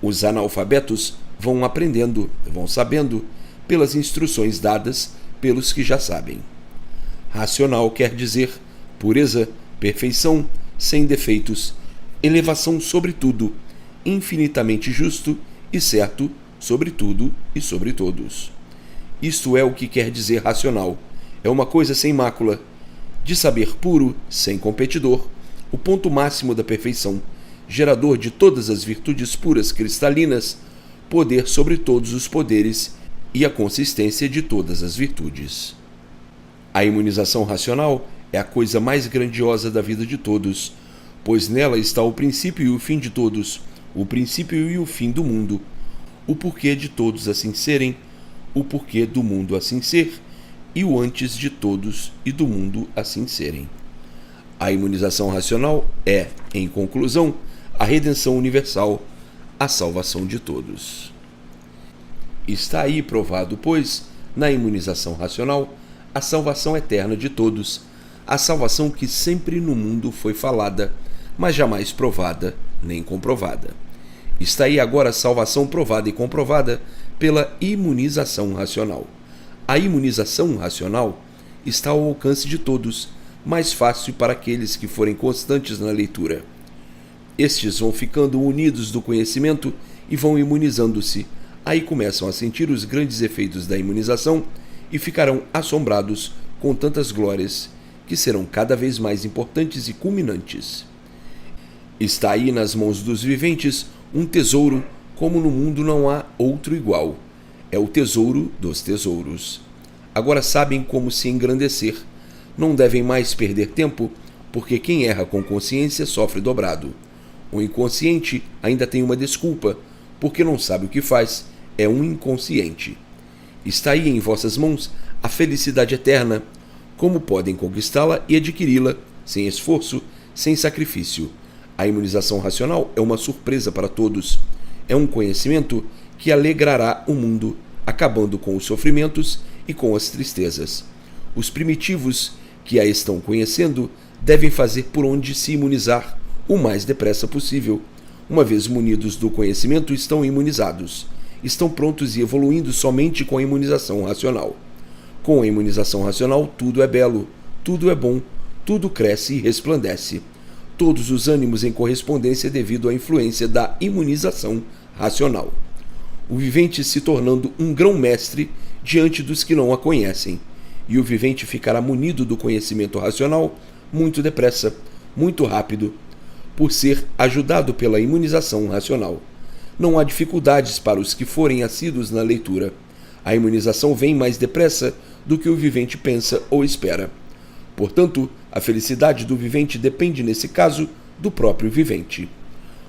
Os analfabetos vão aprendendo, vão sabendo, pelas instruções dadas pelos que já sabem. Racional quer dizer pureza, perfeição, sem defeitos, elevação sobre tudo, infinitamente justo e certo sobre tudo e sobre todos. Isto é o que quer dizer racional. É uma coisa sem mácula, de saber puro, sem competidor, o ponto máximo da perfeição, gerador de todas as virtudes puras cristalinas, poder sobre todos os poderes e a consistência de todas as virtudes. A imunização racional é a coisa mais grandiosa da vida de todos, pois nela está o princípio e o fim de todos, o princípio e o fim do mundo, o porquê de todos assim serem, o porquê do mundo assim ser e o antes de todos e do mundo assim serem. A imunização racional é, em conclusão, a redenção universal, a salvação de todos. Está aí provado, pois, na imunização racional, a salvação eterna de todos, a salvação que sempre no mundo foi falada, mas jamais provada nem comprovada. Está aí agora a salvação provada e comprovada pela imunização racional. A imunização racional está ao alcance de todos, mais fácil para aqueles que forem constantes na leitura. Estes vão ficando unidos do conhecimento e vão imunizando-se. Aí começam a sentir os grandes efeitos da imunização e ficarão assombrados com tantas glórias que serão cada vez mais importantes e culminantes. Está aí nas mãos dos viventes um tesouro como no mundo não há outro igual. É o tesouro dos tesouros. Agora sabem como se engrandecer. Não devem mais perder tempo, porque quem erra com consciência sofre dobrado. O inconsciente ainda tem uma desculpa, porque não sabe o que faz, é um inconsciente. Está aí em vossas mãos a felicidade eterna. Como podem conquistá-la e adquiri-la, sem esforço, sem sacrifício? A imunização racional é uma surpresa para todos. É um conhecimento que alegrará o mundo, acabando com os sofrimentos e com as tristezas. Os primitivos que a estão conhecendo devem fazer por onde se imunizar o mais depressa possível. Uma vez munidos do conhecimento, estão imunizados. Estão prontos e evoluindo somente com a imunização racional. Com a imunização racional, tudo é belo, tudo é bom, tudo cresce e resplandece. Todos os ânimos em correspondência devido à influência da imunização racional. O vivente se tornando um grão-mestre diante dos que não a conhecem. E o vivente ficará munido do conhecimento racional muito depressa, muito rápido, por ser ajudado pela imunização racional. Não há dificuldades para os que forem assíduos na leitura. A imunização vem mais depressa do que o vivente pensa ou espera. Portanto, a felicidade do vivente depende, nesse caso, do próprio vivente.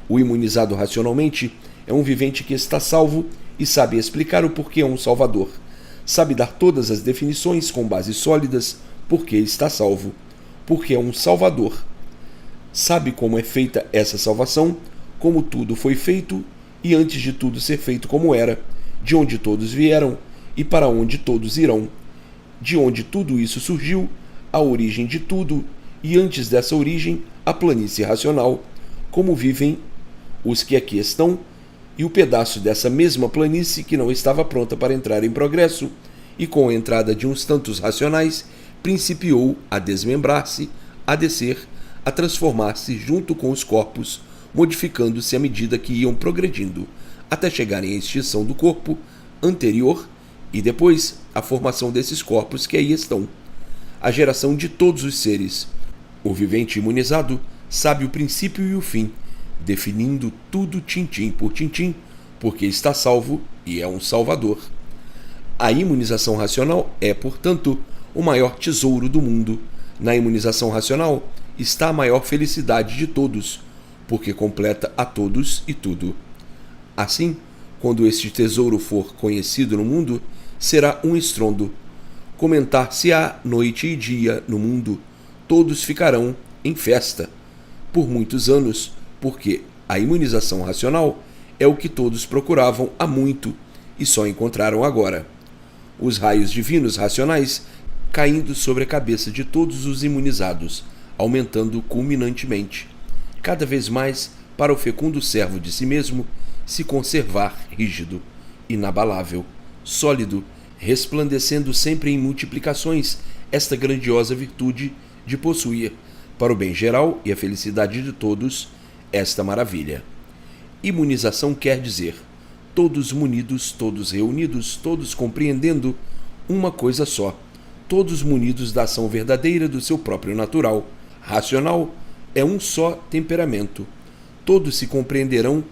O imunizado racionalmente é um vivente que está salvo e sabe explicar o porquê é um salvador. Sabe dar todas as definições com bases sólidas porque está salvo, porque é um salvador. Sabe como é feita essa salvação, como tudo foi feito e antes de tudo ser feito como era, de onde todos vieram e para onde todos irão, de onde tudo isso surgiu, a origem de tudo e antes dessa origem a planície racional, como vivem os que aqui estão, e o pedaço dessa mesma planície que não estava pronta para entrar em progresso, e com a entrada de uns tantos racionais, principiou a desmembrar-se, a descer, a transformar-se junto com os corpos, modificando-se à medida que iam progredindo, até chegarem à extinção do corpo anterior e depois a formação desses corpos que aí estão. A geração de todos os seres. O vivente imunizado sabe o princípio e o fim, definindo tudo tintim por tintim, porque está salvo e é um salvador. A imunização racional é, portanto, o maior tesouro do mundo. Na imunização racional está a maior felicidade de todos, porque completa a todos e tudo. Assim, quando este tesouro for conhecido no mundo, será um estrondo. Comentar-se-á noite e dia no mundo, todos ficarão em festa, por muitos anos, porque a imunização racional é o que todos procuravam há muito e só encontraram agora. Os raios divinos racionais caindo sobre a cabeça de todos os imunizados, aumentando culminantemente, cada vez mais para o fecundo servo de si mesmo se conservar rígido, inabalável, sólido, resplandecendo sempre em multiplicações esta grandiosa virtude de possuir, para o bem geral e a felicidade de todos, esta maravilha. Imunização quer dizer todos munidos, todos reunidos, todos compreendendo uma coisa só, todos munidos da ação verdadeira do seu próprio natural. Racional é um só temperamento, todos se compreenderão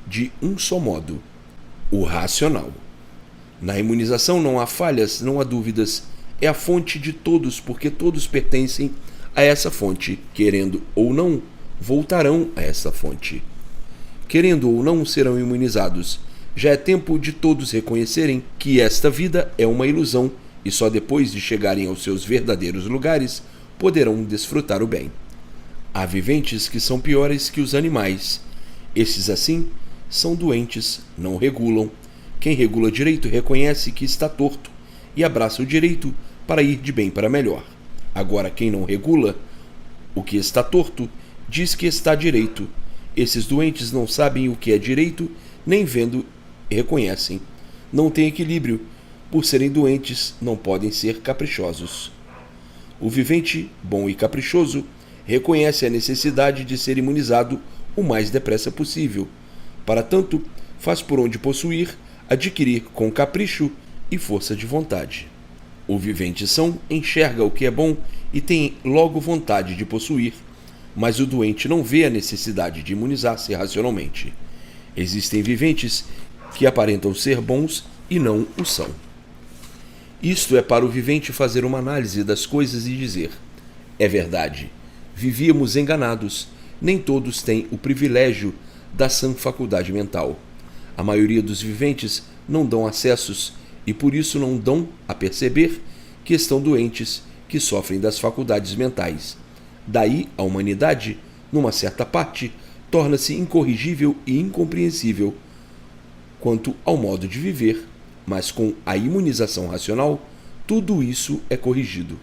de um só modo, o racional. Na imunização não há falhas, não há dúvidas, é a fonte de todos, porque todos pertencem a essa fonte. Querendo ou não, voltarão a essa fonte. Querendo ou não, serão imunizados. Já é tempo de todos reconhecerem que esta vida é uma ilusão e só depois de chegarem aos seus verdadeiros lugares poderão desfrutar o bem. Há viventes que são piores que os animais. Esses, assim, são doentes, não regulam. Quem regula direito reconhece que está torto e abraça o direito para ir de bem para melhor. Agora, quem não regula o que está torto diz que está direito. Esses doentes não sabem o que é direito, nem vendo reconhecem. Não têm equilíbrio. Por serem doentes, não podem ser caprichosos. O vivente, bom e caprichoso, reconhece a necessidade de ser imunizado o mais depressa possível. Para tanto, faz por onde possuir, adquirir com capricho e força de vontade. O vivente são enxerga o que é bom e tem logo vontade de possuir, mas o doente não vê a necessidade de imunizar-se racionalmente. Existem viventes que aparentam ser bons e não o são. Isto é para o vivente fazer uma análise das coisas e dizer: é verdade, vivíamos enganados, nem todos têm o privilégio da sã faculdade mental. A maioria dos viventes não dão acessos e por isso não dão a perceber que estão doentes, que sofrem das faculdades mentais. Daí a humanidade, numa certa parte, torna-se incorrigível e incompreensível quanto ao modo de viver, mas com a imunização racional, tudo isso é corrigido.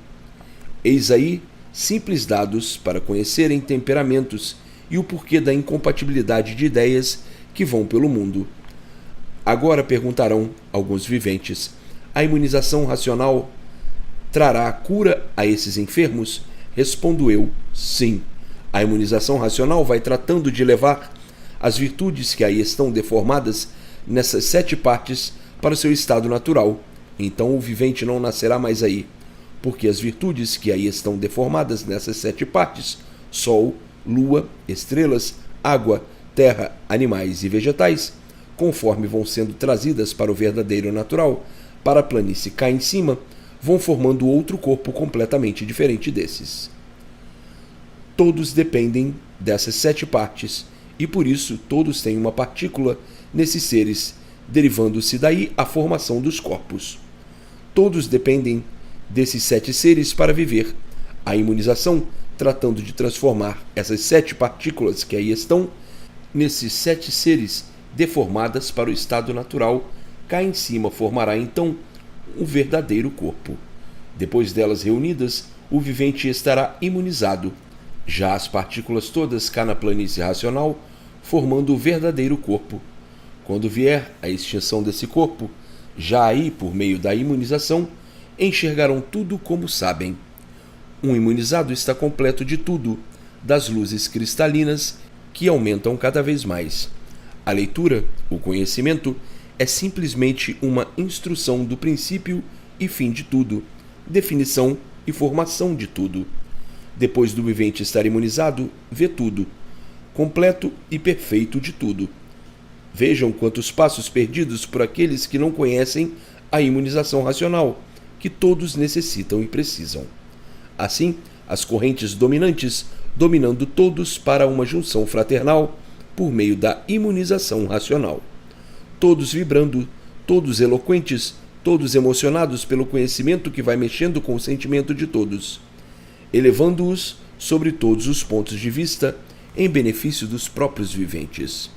Eis aí simples dados para conhecerem temperamentos e o porquê da incompatibilidade de ideias que vão pelo mundo. Agora perguntarão alguns viventes: a imunização racional trará cura a esses enfermos? Respondo eu: sim. A imunização racional vai tratando de levar as virtudes que aí estão deformadas nessas 7 partes para o seu estado natural. Então o vivente não nascerá mais aí, porque as virtudes que aí estão deformadas nessas 7 partes, sol, lua, estrelas, água, terra, animais e vegetais, conforme vão sendo trazidas para o verdadeiro natural, para a planície cá em cima, vão formando outro corpo completamente diferente desses. Todos dependem dessas 7 partes, e por isso todos têm uma partícula nesses seres, derivando-se daí a formação dos corpos. Todos dependem desses 7 seres para viver. A imunização, tratando de transformar essas 7 partículas que aí estão, nesses 7 seres deformadas para o estado natural, cá em cima formará então um verdadeiro corpo. Depois delas reunidas, o vivente estará imunizado. Já as partículas todas cá na planície racional, formando o verdadeiro corpo. Quando vier a extinção desse corpo, já aí, por meio da imunização, enxergarão tudo como sabem. Um imunizado está completo de tudo, das luzes cristalinas que aumentam cada vez mais. A leitura, o conhecimento, é simplesmente uma instrução do princípio e fim de tudo, definição e formação de tudo. Depois do vivente estar imunizado, vê tudo, completo e perfeito de tudo. Vejam quantos passos perdidos por aqueles que não conhecem a imunização racional, que todos necessitam e precisam. Assim, as correntes dominantes, dominando todos para uma junção fraternal por meio da imunização racional. Todos vibrando, todos eloquentes, todos emocionados pelo conhecimento que vai mexendo com o sentimento de todos, elevando-os sobre todos os pontos de vista em benefício dos próprios viventes.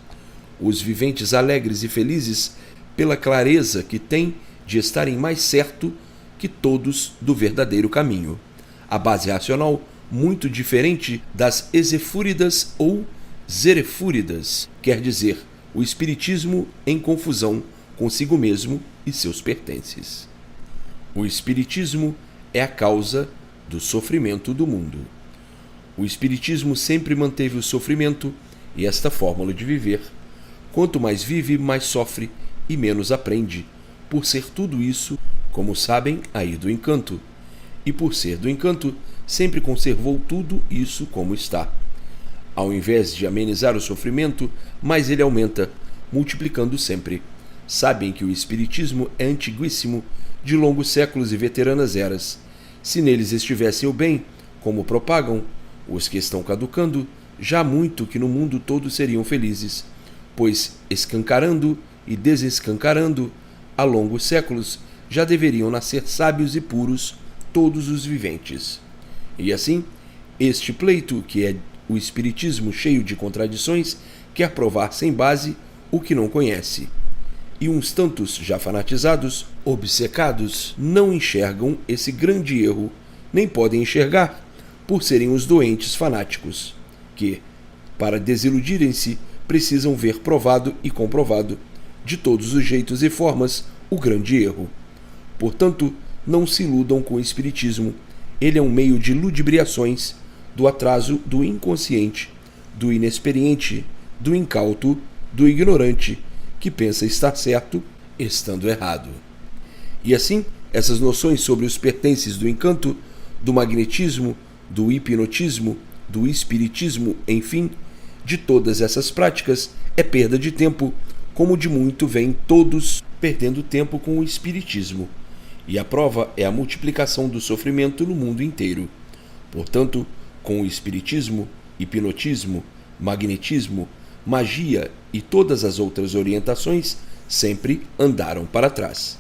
Os viventes alegres e felizes pela clareza que têm de estarem mais certo que todos do verdadeiro caminho. A base racional muito diferente das exefúridas ou zerefúridas, quer dizer, o espiritismo em confusão consigo mesmo e seus pertences. O espiritismo é a causa do sofrimento do mundo. O espiritismo sempre manteve o sofrimento e esta fórmula de viver. Quanto mais vive, mais sofre e menos aprende, por ser tudo isso, como sabem, aí do encanto. E por ser do encanto, sempre conservou tudo isso como está. Ao invés de amenizar o sofrimento, mais ele aumenta, multiplicando sempre. Sabem que o espiritismo é antiguíssimo, de longos séculos e veteranas eras. Se neles estivessem o bem, como propagam, os que estão caducando, já muito que no mundo todos seriam felizes, pois escancarando e desescancarando, há longos séculos, já deveriam nascer sábios e puros todos os viventes. E assim, este pleito, que é o espiritismo cheio de contradições, quer provar sem base o que não conhece. E uns tantos, já fanatizados, obcecados, não enxergam esse grande erro, nem podem enxergar, por serem os doentes fanáticos, que, para desiludirem-se, precisam ver provado e comprovado, de todos os jeitos e formas, o grande erro. Portanto, não se iludam com o espiritismo. Ele é um meio de ludibriações, do atraso do inconsciente, do inexperiente, do incauto, do ignorante, que pensa estar certo, estando errado. E assim, essas noções sobre os pertences do encanto, do magnetismo, do hipnotismo, do espiritismo, enfim, de todas essas práticas, é perda de tempo, como de muito vêm todos perdendo tempo com o espiritismo. E a prova é a multiplicação do sofrimento no mundo inteiro. Portanto, com o espiritismo, hipnotismo, magnetismo, magia e todas as outras orientações sempre andaram para trás.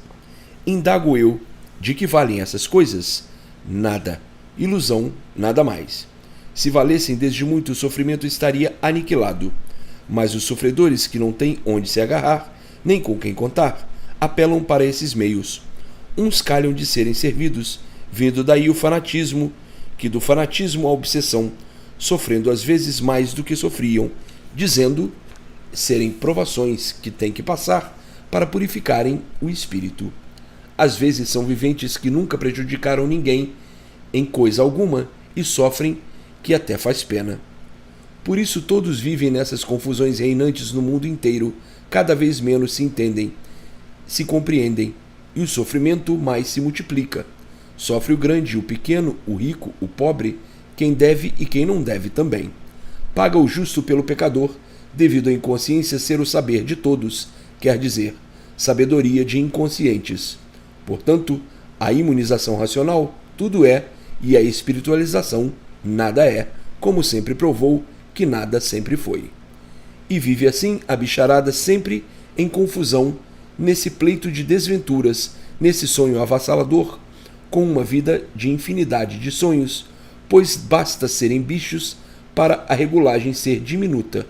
Indago eu, de que valem essas coisas? Nada. Ilusão, nada mais. Se valessem, desde muito o sofrimento estaria aniquilado. Mas os sofredores que não têm onde se agarrar, nem com quem contar, apelam para esses meios. Uns calham de serem servidos, vindo daí o fanatismo, que do fanatismo a obsessão, sofrendo às vezes mais do que sofriam, dizendo serem provações que têm que passar para purificarem o espírito. Às vezes são viventes que nunca prejudicaram ninguém em coisa alguma e sofrem que até faz pena. Por isso todos vivem nessas confusões reinantes no mundo inteiro, cada vez menos se entendem, se compreendem, e o sofrimento mais se multiplica. Sofre o grande, o pequeno, o rico, o pobre, quem deve e quem não deve também. Paga o justo pelo pecador, devido à inconsciência ser o saber de todos, quer dizer, sabedoria de inconscientes. Portanto, a imunização racional tudo é, e a espiritualização nada é, como sempre provou que nada sempre foi. E vive assim a bicharada sempre em confusão, nesse pleito de desventuras, nesse sonho avassalador, com uma vida de infinidade de sonhos, pois basta serem bichos para a regulagem ser diminuta.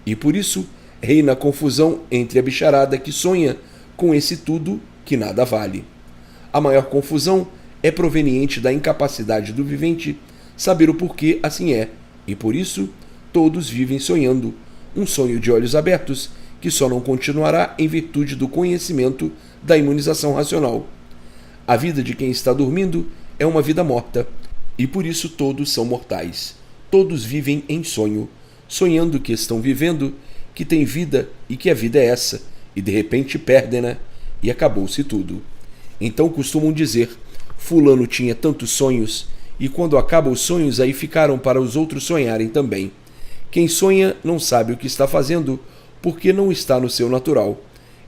E por isso reina a confusão entre a bicharada que sonha com esse tudo que nada vale. A maior confusão é proveniente da incapacidade do vivente saber o porquê assim é, e por isso todos vivem sonhando, um sonho de olhos abertos que só não continuará em virtude do conhecimento da imunização racional. A vida de quem está dormindo é uma vida morta, e por isso todos são mortais. Todos vivem em sonho, sonhando que estão vivendo, que tem vida e que a vida é essa, e de repente perdem-na e acabou-se tudo. Então costumam dizer, fulano tinha tantos sonhos, e quando acabam os sonhos aí ficaram para os outros sonharem também. Quem sonha não sabe o que está fazendo, porque não está no seu natural.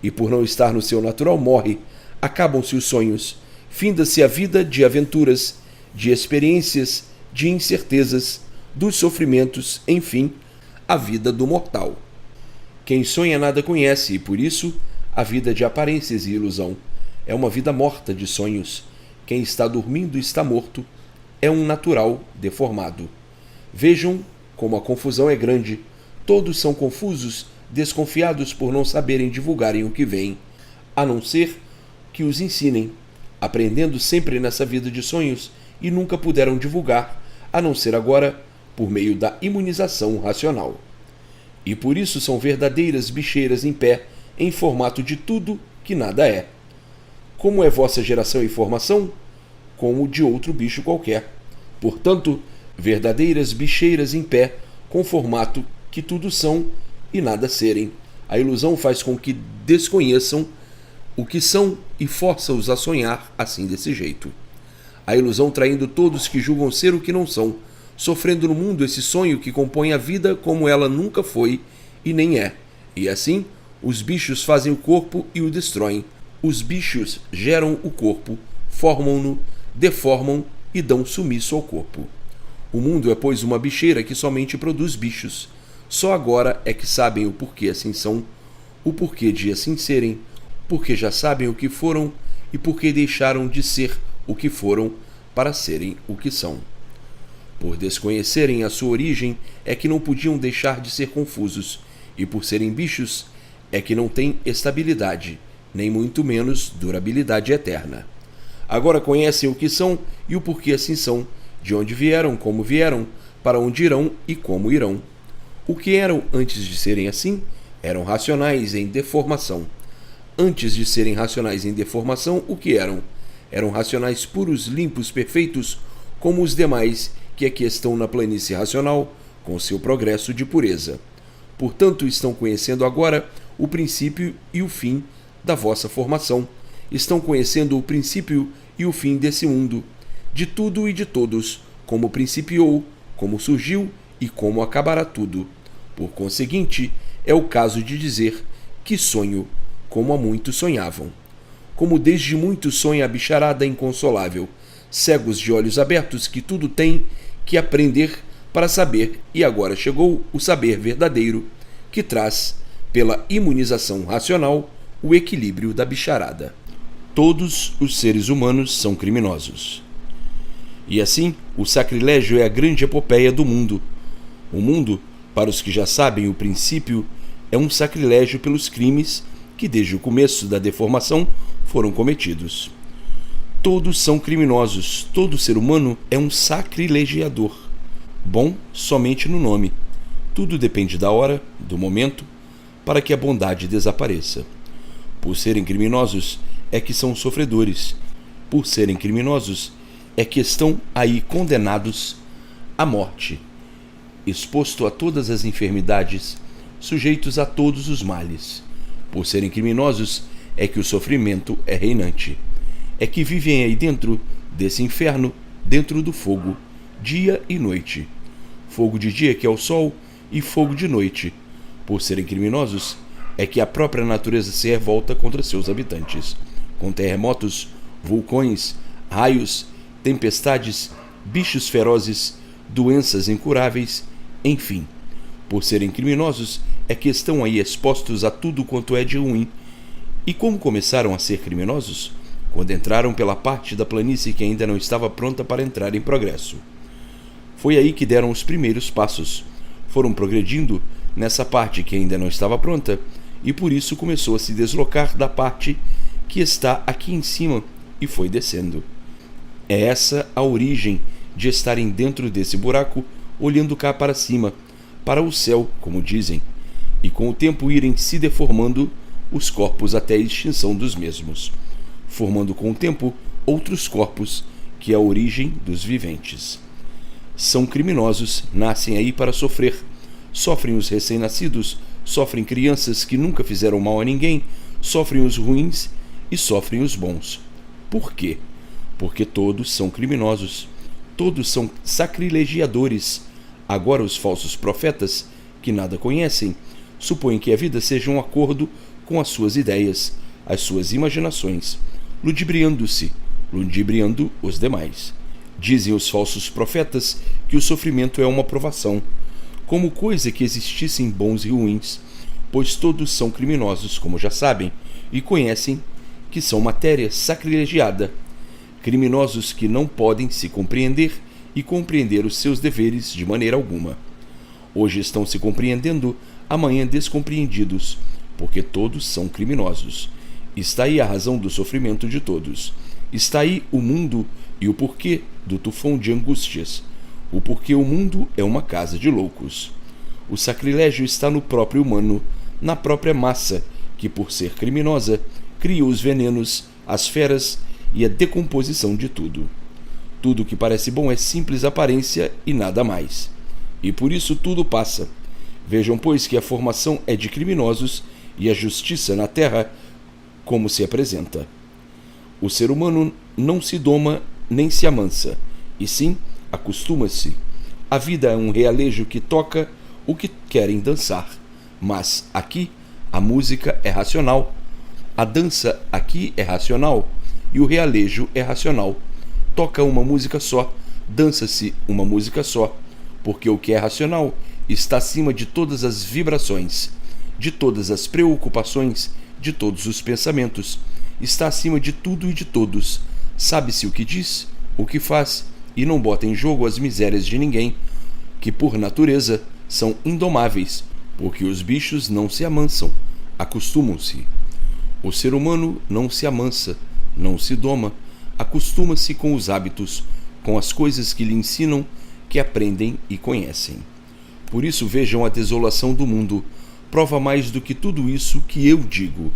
E por não estar no seu natural morre, acabam-se os sonhos, finda-se a vida de aventuras, de experiências, de incertezas, dos sofrimentos, enfim, a vida do mortal. Quem sonha nada conhece, e por isso, a vida de aparências e ilusão. É uma vida morta de sonhos. Quem está dormindo está morto. É um natural deformado. Vejam como a confusão é grande. Todos são confusos, desconfiados por não saberem divulgarem o que vem, a não ser que os ensinem, aprendendo sempre nessa vida de sonhos e nunca puderam divulgar, a não ser agora por meio da imunização racional. E por isso são verdadeiras bicheiras em pé, em formato de tudo que nada é. Como é vossa geração e formação? Como de outro bicho qualquer. Portanto, verdadeiras bicheiras em pé, com formato que tudo são e nada serem. A ilusão faz com que desconheçam o que são e força-os a sonhar assim desse jeito. A ilusão traindo todos que julgam ser o que não são, sofrendo no mundo esse sonho que compõe a vida como ela nunca foi e nem é. E assim, os bichos fazem o corpo e o destroem. Os bichos geram o corpo, formam-no, deformam e dão sumiço ao corpo. O mundo é, pois, uma bicheira que somente produz bichos. Só agora é que sabem o porquê assim são, o porquê de assim serem, porque já sabem o que foram e porque deixaram de ser o que foram para serem o que são. Por desconhecerem a sua origem é que não podiam deixar de ser confusos, e por serem bichos é que não têm estabilidade, nem muito menos durabilidade eterna. Agora conhecem o que são e o porquê assim são, de onde vieram, como vieram, para onde irão e como irão. O que eram antes de serem assim? Eram racionais em deformação. Antes de serem racionais em deformação, o que eram? Eram racionais puros, limpos, perfeitos, como os demais que aqui estão na planície racional, com seu progresso de pureza. Portanto, estão conhecendo agora o princípio e o fim da vossa formação. Estão conhecendo o princípio e o fim desse mundo, de tudo e de todos, como principiou, como surgiu e como acabará tudo. Por conseguinte, é o caso de dizer que sonho, como há muito sonhavam. Como desde muito sonha a bicharada inconsolável, cegos de olhos abertos que tudo têm que aprender para saber, e agora chegou o saber verdadeiro, que traz, pela imunização racional, o equilíbrio da bicharada. Todos os seres humanos são criminosos. E assim, o sacrilégio é a grande epopeia do mundo. O mundo, para os que já sabem o princípio, é um sacrilégio pelos crimes que desde o começo da deformação foram cometidos. Todos são criminosos, todo ser humano é um sacrilegiador. Bom somente no nome. Tudo depende da hora, do momento, para que a bondade desapareça. Por serem criminosos, é que são sofredores. Por serem criminosos, é que estão aí condenados à morte, exposto a todas as enfermidades, sujeitos a todos os males. Por serem criminosos, é que o sofrimento é reinante. É que vivem aí dentro desse inferno, dentro do fogo, dia e noite. Fogo de dia, que é o sol, e fogo de noite. Por serem criminosos, é que a própria natureza se revolta contra seus habitantes, com terremotos, vulcões, raios, tempestades, bichos ferozes, doenças incuráveis, enfim. Por serem criminosos, é que estão aí expostos a tudo quanto é de ruim. E como começaram a ser criminosos? Quando entraram pela parte da planície que ainda não estava pronta para entrar em progresso. Foi aí que deram os primeiros passos. Foram progredindo nessa parte que ainda não estava pronta, e por isso começou a se deslocar da parte que está aqui em cima e foi descendo. É essa a origem de estarem dentro desse buraco, olhando cá para cima, para o céu, como dizem, e com o tempo irem se deformando os corpos até a extinção dos mesmos, formando com o tempo outros corpos, que é a origem dos viventes. São criminosos, nascem aí para sofrer. Sofrem os recém-nascidos, sofrem crianças que nunca fizeram mal a ninguém, sofrem os ruins e sofrem os bons. Por quê? Porque todos são criminosos, todos são sacrilegiadores. Agora os falsos profetas, que nada conhecem, supõem que a vida seja um acordo com as suas ideias, as suas imaginações, ludibriando-se, ludibriando os demais. Dizem os falsos profetas que o sofrimento é uma provação, como coisa que existissem bons e ruins, pois todos são criminosos, como já sabem, e conhecem que são matéria sacrilegiada, criminosos que não podem se compreender e compreender os seus deveres de maneira alguma. Hoje estão se compreendendo, amanhã descompreendidos, porque todos são criminosos. Está aí a razão do sofrimento de todos. Está aí o mundo e o porquê do tufão de angústias. O porquê o mundo é uma casa de loucos. O sacrilégio está no próprio humano, na própria massa, que por ser criminosa, cria os venenos, as feras e a decomposição de tudo. Tudo que parece bom é simples aparência e nada mais. E por isso tudo passa. Vejam, pois, que a formação é de criminosos e a justiça na terra como se apresenta. O ser humano não se doma nem se amansa, e sim acostuma-se. A vida é um realejo que toca o que querem dançar, mas aqui a música é racional. A dança aqui é racional e o realejo é racional. Toca uma música só, dança-se uma música só, porque o que é racional está acima de todas as vibrações, de todas as preocupações, de todos os pensamentos, está acima de tudo e de todos. Sabe-se o que diz, o que faz, e não bota em jogo as misérias de ninguém, que por natureza são indomáveis, porque os bichos não se amansam, acostumam-se. O ser humano não se amansa, não se doma, acostuma-se com os hábitos, com as coisas que lhe ensinam, que aprendem e conhecem. Por isso vejam a desolação do mundo, prova mais do que tudo isso que eu digo.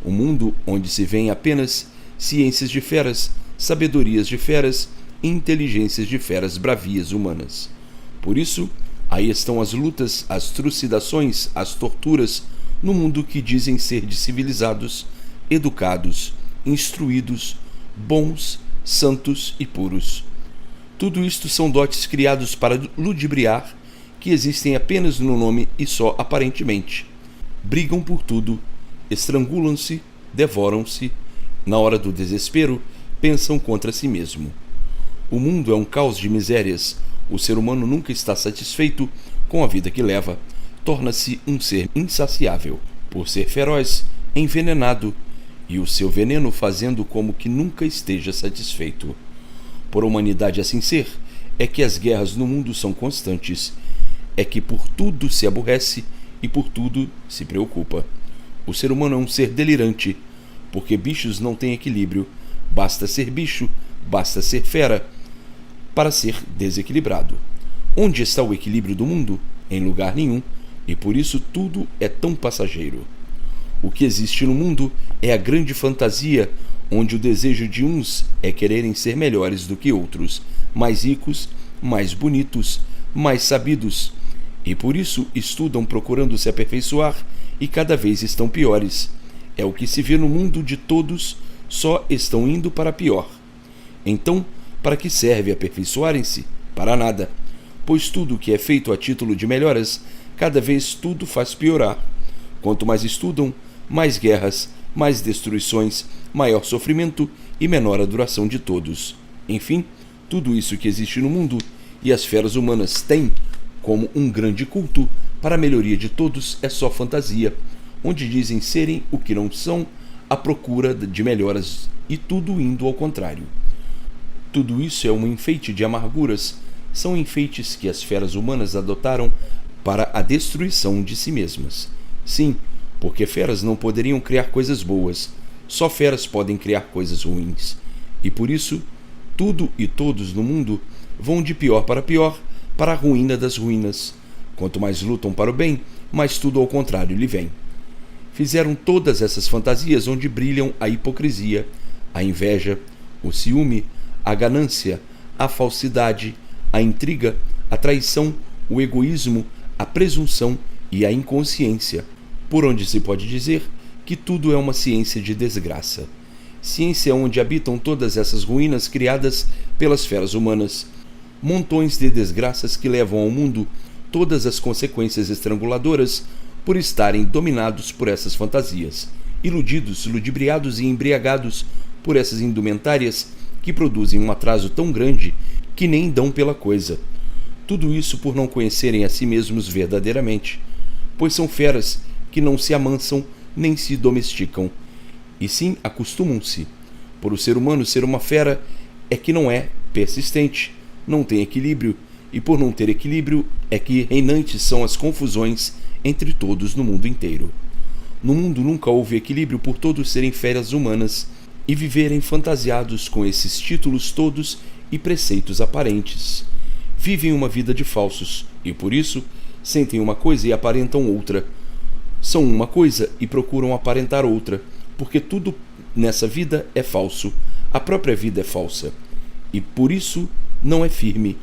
O mundo onde se vêem apenas ciências de feras, sabedorias de feras e inteligências de feras bravias humanas. Por isso, aí estão as lutas, as trucidações, as torturas, no mundo que dizem ser de civilizados, educados, instruídos, bons, santos e puros. Tudo isto são dotes criados para ludibriar, que existem apenas no nome e só aparentemente. Brigam por tudo, estrangulam-se, devoram-se, na hora do desespero, pensam contra si mesmo. O mundo é um caos de misérias, o ser humano nunca está satisfeito com a vida que leva, torna-se um ser insaciável, por ser feroz, envenenado, e o seu veneno fazendo como que nunca esteja satisfeito. Por a humanidade assim ser, é que as guerras no mundo são constantes, é que por tudo se aborrece e por tudo se preocupa. O ser humano é um ser delirante, porque bichos não têm equilíbrio, basta ser bicho, basta ser fera, para ser desequilibrado. Onde está o equilíbrio do mundo? Em lugar nenhum, e por isso tudo é tão passageiro. O que existe no mundo é a grande fantasia, onde o desejo de uns é quererem ser melhores do que outros, mais ricos, mais bonitos, mais sabidos, e por isso estudam procurando se aperfeiçoar e cada vez estão piores. É o que se vê no mundo de todos, só estão indo para pior. Então, para que serve aperfeiçoarem-se? Para nada, pois tudo que é feito a título de melhoras, cada vez tudo faz piorar. Quanto mais estudam, mais guerras, mais destruições, maior sofrimento e menor a duração de todos. Enfim, tudo isso que existe no mundo e as feras humanas têm como um grande culto para a melhoria de todos é só fantasia, onde dizem serem o que não são à procura de melhoras e tudo indo ao contrário. Tudo isso é um enfeite de amarguras, são enfeites que as feras humanas adotaram para a destruição de si mesmas. Sim, porque feras não poderiam criar coisas boas, só feras podem criar coisas ruins. E por isso, tudo e todos no mundo vão de pior, para a ruína das ruínas. Quanto mais lutam para o bem, mais tudo ao contrário lhe vem. Fizeram todas essas fantasias onde brilham a hipocrisia, a inveja, o ciúme, a ganância, a falsidade, a intriga, a traição, o egoísmo, a presunção e a inconsciência, por onde se pode dizer que tudo é uma ciência de desgraça. Ciência onde habitam todas essas ruínas criadas pelas feras humanas, montões de desgraças que levam ao mundo todas as consequências estranguladoras por estarem dominados por essas fantasias, iludidos, ludibriados e embriagados por essas indumentárias que produzem um atraso tão grande que nem dão pela coisa. Tudo isso por não conhecerem a si mesmos verdadeiramente, pois são feras que não se amansam nem se domesticam, e sim acostumam-se. Por o ser humano ser uma fera é que não é persistente, não tem equilíbrio, e por não ter equilíbrio é que reinantes são as confusões entre todos no mundo inteiro. No mundo nunca houve equilíbrio por todos serem feras humanas e viverem fantasiados com esses títulos todos e preceitos aparentes. Vivem uma vida de falsos e, por isso, sentem uma coisa e aparentam outra. São uma coisa e procuram aparentar outra, porque tudo nessa vida é falso. A própria vida é falsa e, por isso, não é firme.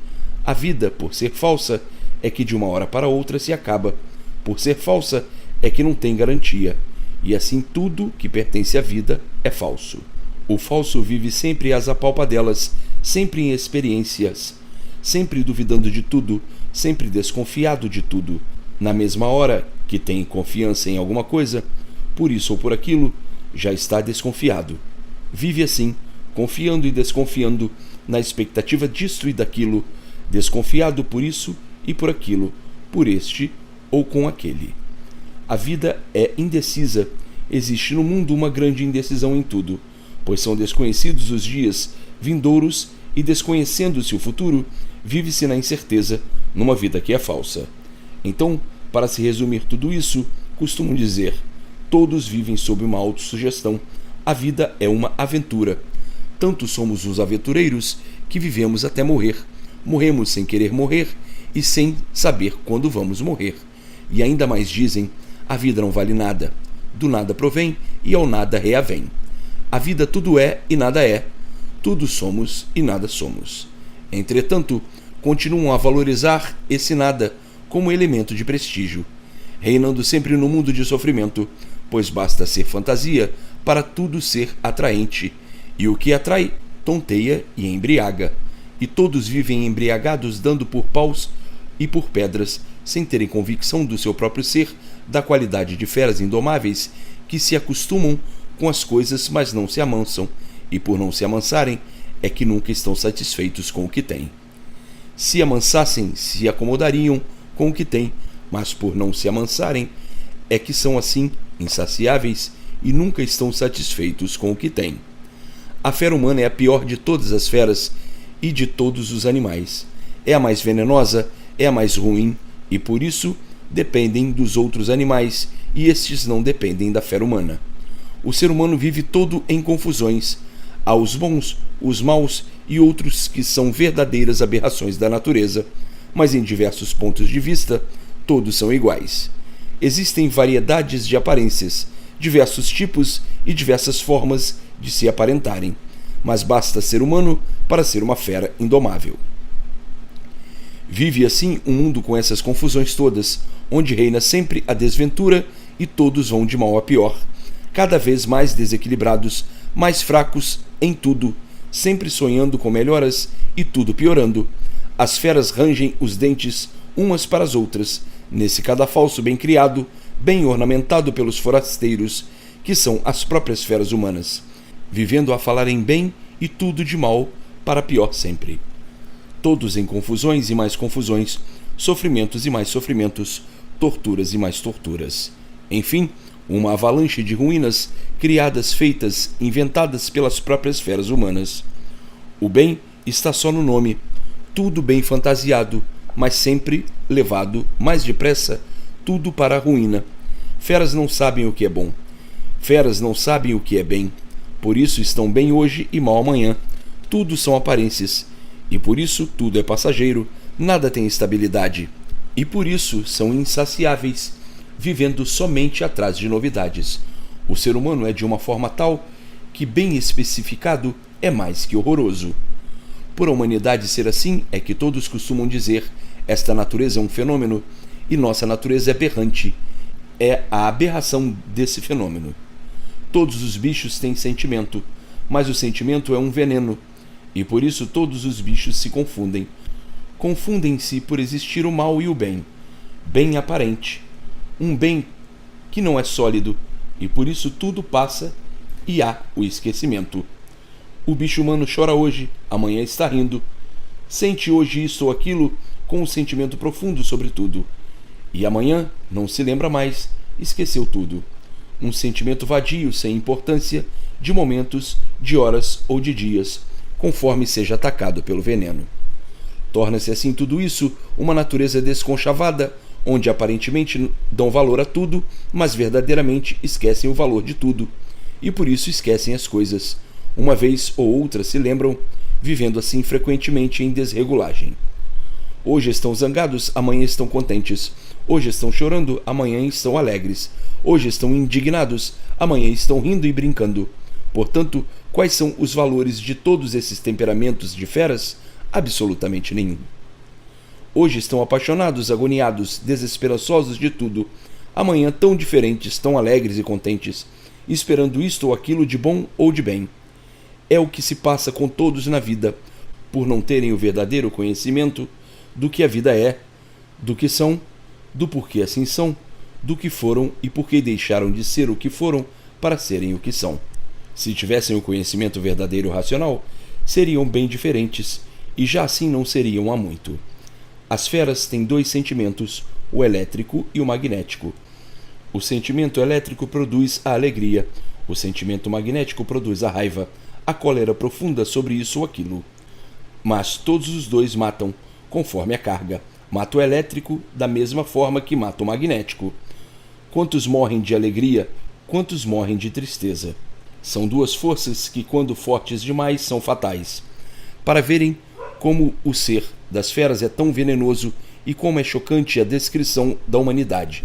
A vida, por ser falsa, é que de uma hora para outra se acaba. Por ser falsa, é que não tem garantia. E assim tudo que pertence à vida é falso. O falso vive sempre às apalpadelas, sempre em experiências, sempre duvidando de tudo, sempre desconfiado de tudo. Na mesma hora que tem confiança em alguma coisa, por isso ou por aquilo, já está desconfiado. Vive assim, confiando e desconfiando, na expectativa disto e daquilo, desconfiado por isso e por aquilo, por este ou com aquele. A vida é indecisa. Existe no mundo uma grande indecisão em tudo, pois são desconhecidos os dias vindouros e, desconhecendo-se o futuro, vive-se na incerteza, numa vida que é falsa. Então, para se resumir tudo isso, costumo dizer: todos vivem sob uma autossugestão. A vida é uma aventura. Tanto somos os aventureiros que vivemos até morrer. Morremos sem querer morrer e sem saber quando vamos morrer. E ainda mais dizem: a vida não vale nada. Do nada provém e ao nada reavém. A vida tudo é e nada é. Tudo somos e nada somos. Entretanto, continuam a valorizar esse nada como elemento de prestígio, reinando sempre no mundo de sofrimento, pois basta ser fantasia para tudo ser atraente, e o que atrai tonteia e embriaga, e todos vivem embriagados dando por paus e por pedras, sem terem convicção do seu próprio ser, da qualidade de feras indomáveis que se acostumam com as coisas, mas não se amansam, e por não se amansarem é que nunca estão satisfeitos com o que têm. Se amansassem, se acomodariam com o que têm, mas por não se amansarem é que são assim insaciáveis e nunca estão satisfeitos com o que têm. A fera humana é a pior de todas as feras e de todos os animais. É a mais venenosa, é a mais ruim, e por isso dependem dos outros animais, e estes não dependem da fera humana. O ser humano vive todo em confusões. Há os bons, os maus e outros que são verdadeiras aberrações da natureza, mas em diversos pontos de vista, todos são iguais. Existem variedades de aparências, diversos tipos e diversas formas de se aparentarem, mas basta ser humano para ser uma fera indomável. Vive assim um mundo com essas confusões todas, onde reina sempre a desventura e todos vão de mal a pior, cada vez mais desequilibrados, mais fracos em tudo, sempre sonhando com melhoras e tudo piorando. As feras rangem os dentes umas para as outras, nesse cadafalso bem criado, bem ornamentado pelos forasteiros, que são as próprias feras humanas, vivendo a falarem bem e tudo de mal para pior sempre. Todos em confusões e mais confusões, sofrimentos e mais sofrimentos, torturas e mais torturas. Enfim, uma avalanche de ruínas criadas, feitas, inventadas pelas próprias feras humanas. O bem está só no nome, tudo bem fantasiado, mas sempre levado mais depressa, tudo para a ruína. Feras não sabem o que é bom. Feras não sabem o que é bem. Por isso estão bem hoje e mal amanhã. Tudo são aparências. E por isso tudo é passageiro, nada tem estabilidade. E por isso são insaciáveis, vivendo somente atrás de novidades. O ser humano é de uma forma tal que, bem especificado, é mais que horroroso. Por a humanidade ser assim, é que todos costumam dizer: esta natureza é um fenômeno e nossa natureza é aberrante. É a aberração desse fenômeno. Todos os bichos têm sentimento, mas o sentimento é um veneno, e por isso todos os bichos se confundem. Confundem-se por existir o mal e o bem. Bem aparente. Um bem que não é sólido, e por isso tudo passa e há o esquecimento. O bicho humano chora hoje, amanhã está rindo. Sente hoje isso ou aquilo com um sentimento profundo sobre tudo. E amanhã não se lembra mais, esqueceu tudo. Um sentimento vadio, sem importância, de momentos, de horas ou de dias, conforme seja atacado pelo veneno. Torna-se assim tudo isso uma natureza desconchavada, onde aparentemente dão valor a tudo, mas verdadeiramente esquecem o valor de tudo, e por isso esquecem as coisas. Uma vez ou outra se lembram, vivendo assim frequentemente em desregulagem. Hoje estão zangados, amanhã estão contentes. Hoje estão chorando, amanhã estão alegres. Hoje estão indignados, amanhã estão rindo e brincando. Portanto, quais são os valores de todos esses temperamentos de feras? Absolutamente nenhum. Hoje estão apaixonados, agoniados, desesperançosos de tudo. Amanhã tão diferentes, tão alegres e contentes, esperando isto ou aquilo de bom ou de bem. É o que se passa com todos na vida, por não terem o verdadeiro conhecimento do que a vida é, do que são, do porquê assim são, do que foram e por que deixaram de ser o que foram para serem o que são. Se tivessem o conhecimento verdadeiro racional, seriam bem diferentes, e já assim não seriam há muito. As feras têm dois sentimentos, o elétrico e o magnético. O sentimento elétrico produz a alegria, o sentimento magnético produz a raiva, a cólera profunda sobre isso ou aquilo. Mas todos os dois matam, conforme a carga. Mata o elétrico da mesma forma que mata o magnético. Quantos morrem de alegria, quantos morrem de tristeza? São duas forças que, quando fortes demais, são fatais. Para verem como o ser das feras é tão venenoso e como é chocante a descrição da humanidade.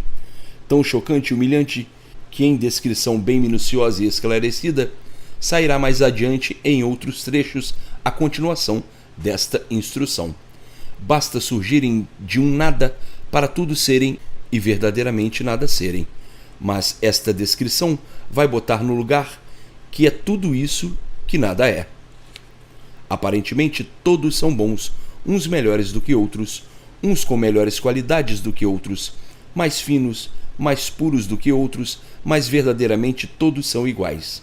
Tão chocante e humilhante que, em descrição bem minuciosa e esclarecida, sairá mais adiante em outros trechos a continuação desta instrução. Basta surgirem de um nada para tudo serem e verdadeiramente nada serem. Mas esta descrição vai botar no lugar que é tudo isso que nada é. Aparentemente todos são bons, uns melhores do que outros, uns com melhores qualidades do que outros, mais finos, mais puros do que outros, mas verdadeiramente todos são iguais.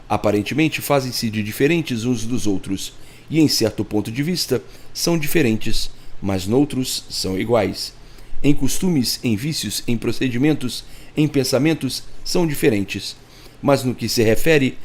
Aparentemente fazem-se de diferentes uns dos outros, e em certo ponto de vista são diferentes, mas noutros são iguais. Em costumes, em vícios, em procedimentos, em pensamentos são diferentes, mas no que se refere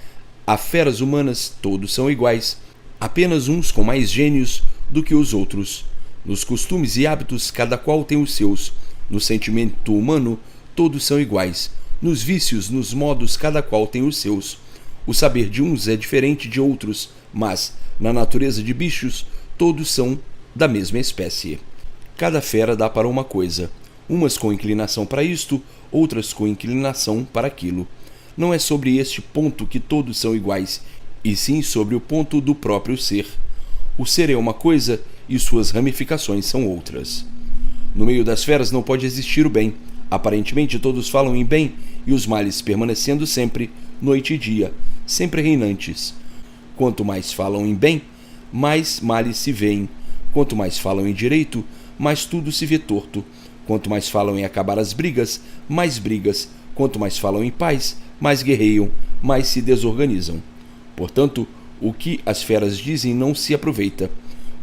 a feras humanas todos são iguais, apenas uns com mais gênios do que os outros. Nos costumes e hábitos cada qual tem os seus, no sentimento humano todos são iguais, nos vícios, nos modos cada qual tem os seus. O saber de uns é diferente de outros, mas, na natureza de bichos, todos são da mesma espécie. Cada fera dá para uma coisa, umas com inclinação para isto, outras com inclinação para aquilo. Não é sobre este ponto que todos são iguais, e sim sobre o ponto do próprio ser. O ser é uma coisa e suas ramificações são outras. No meio das feras não pode existir o bem. Aparentemente todos falam em bem, e os males permanecendo sempre, noite e dia, sempre reinantes. Quanto mais falam em bem, mais males se veem. Quanto mais falam em direito, mais tudo se vê torto. Quanto mais falam em acabar as brigas, mais brigas. Quanto mais falam em paz, mais guerreiam, mais se desorganizam. Portanto, o que as feras dizem não se aproveita.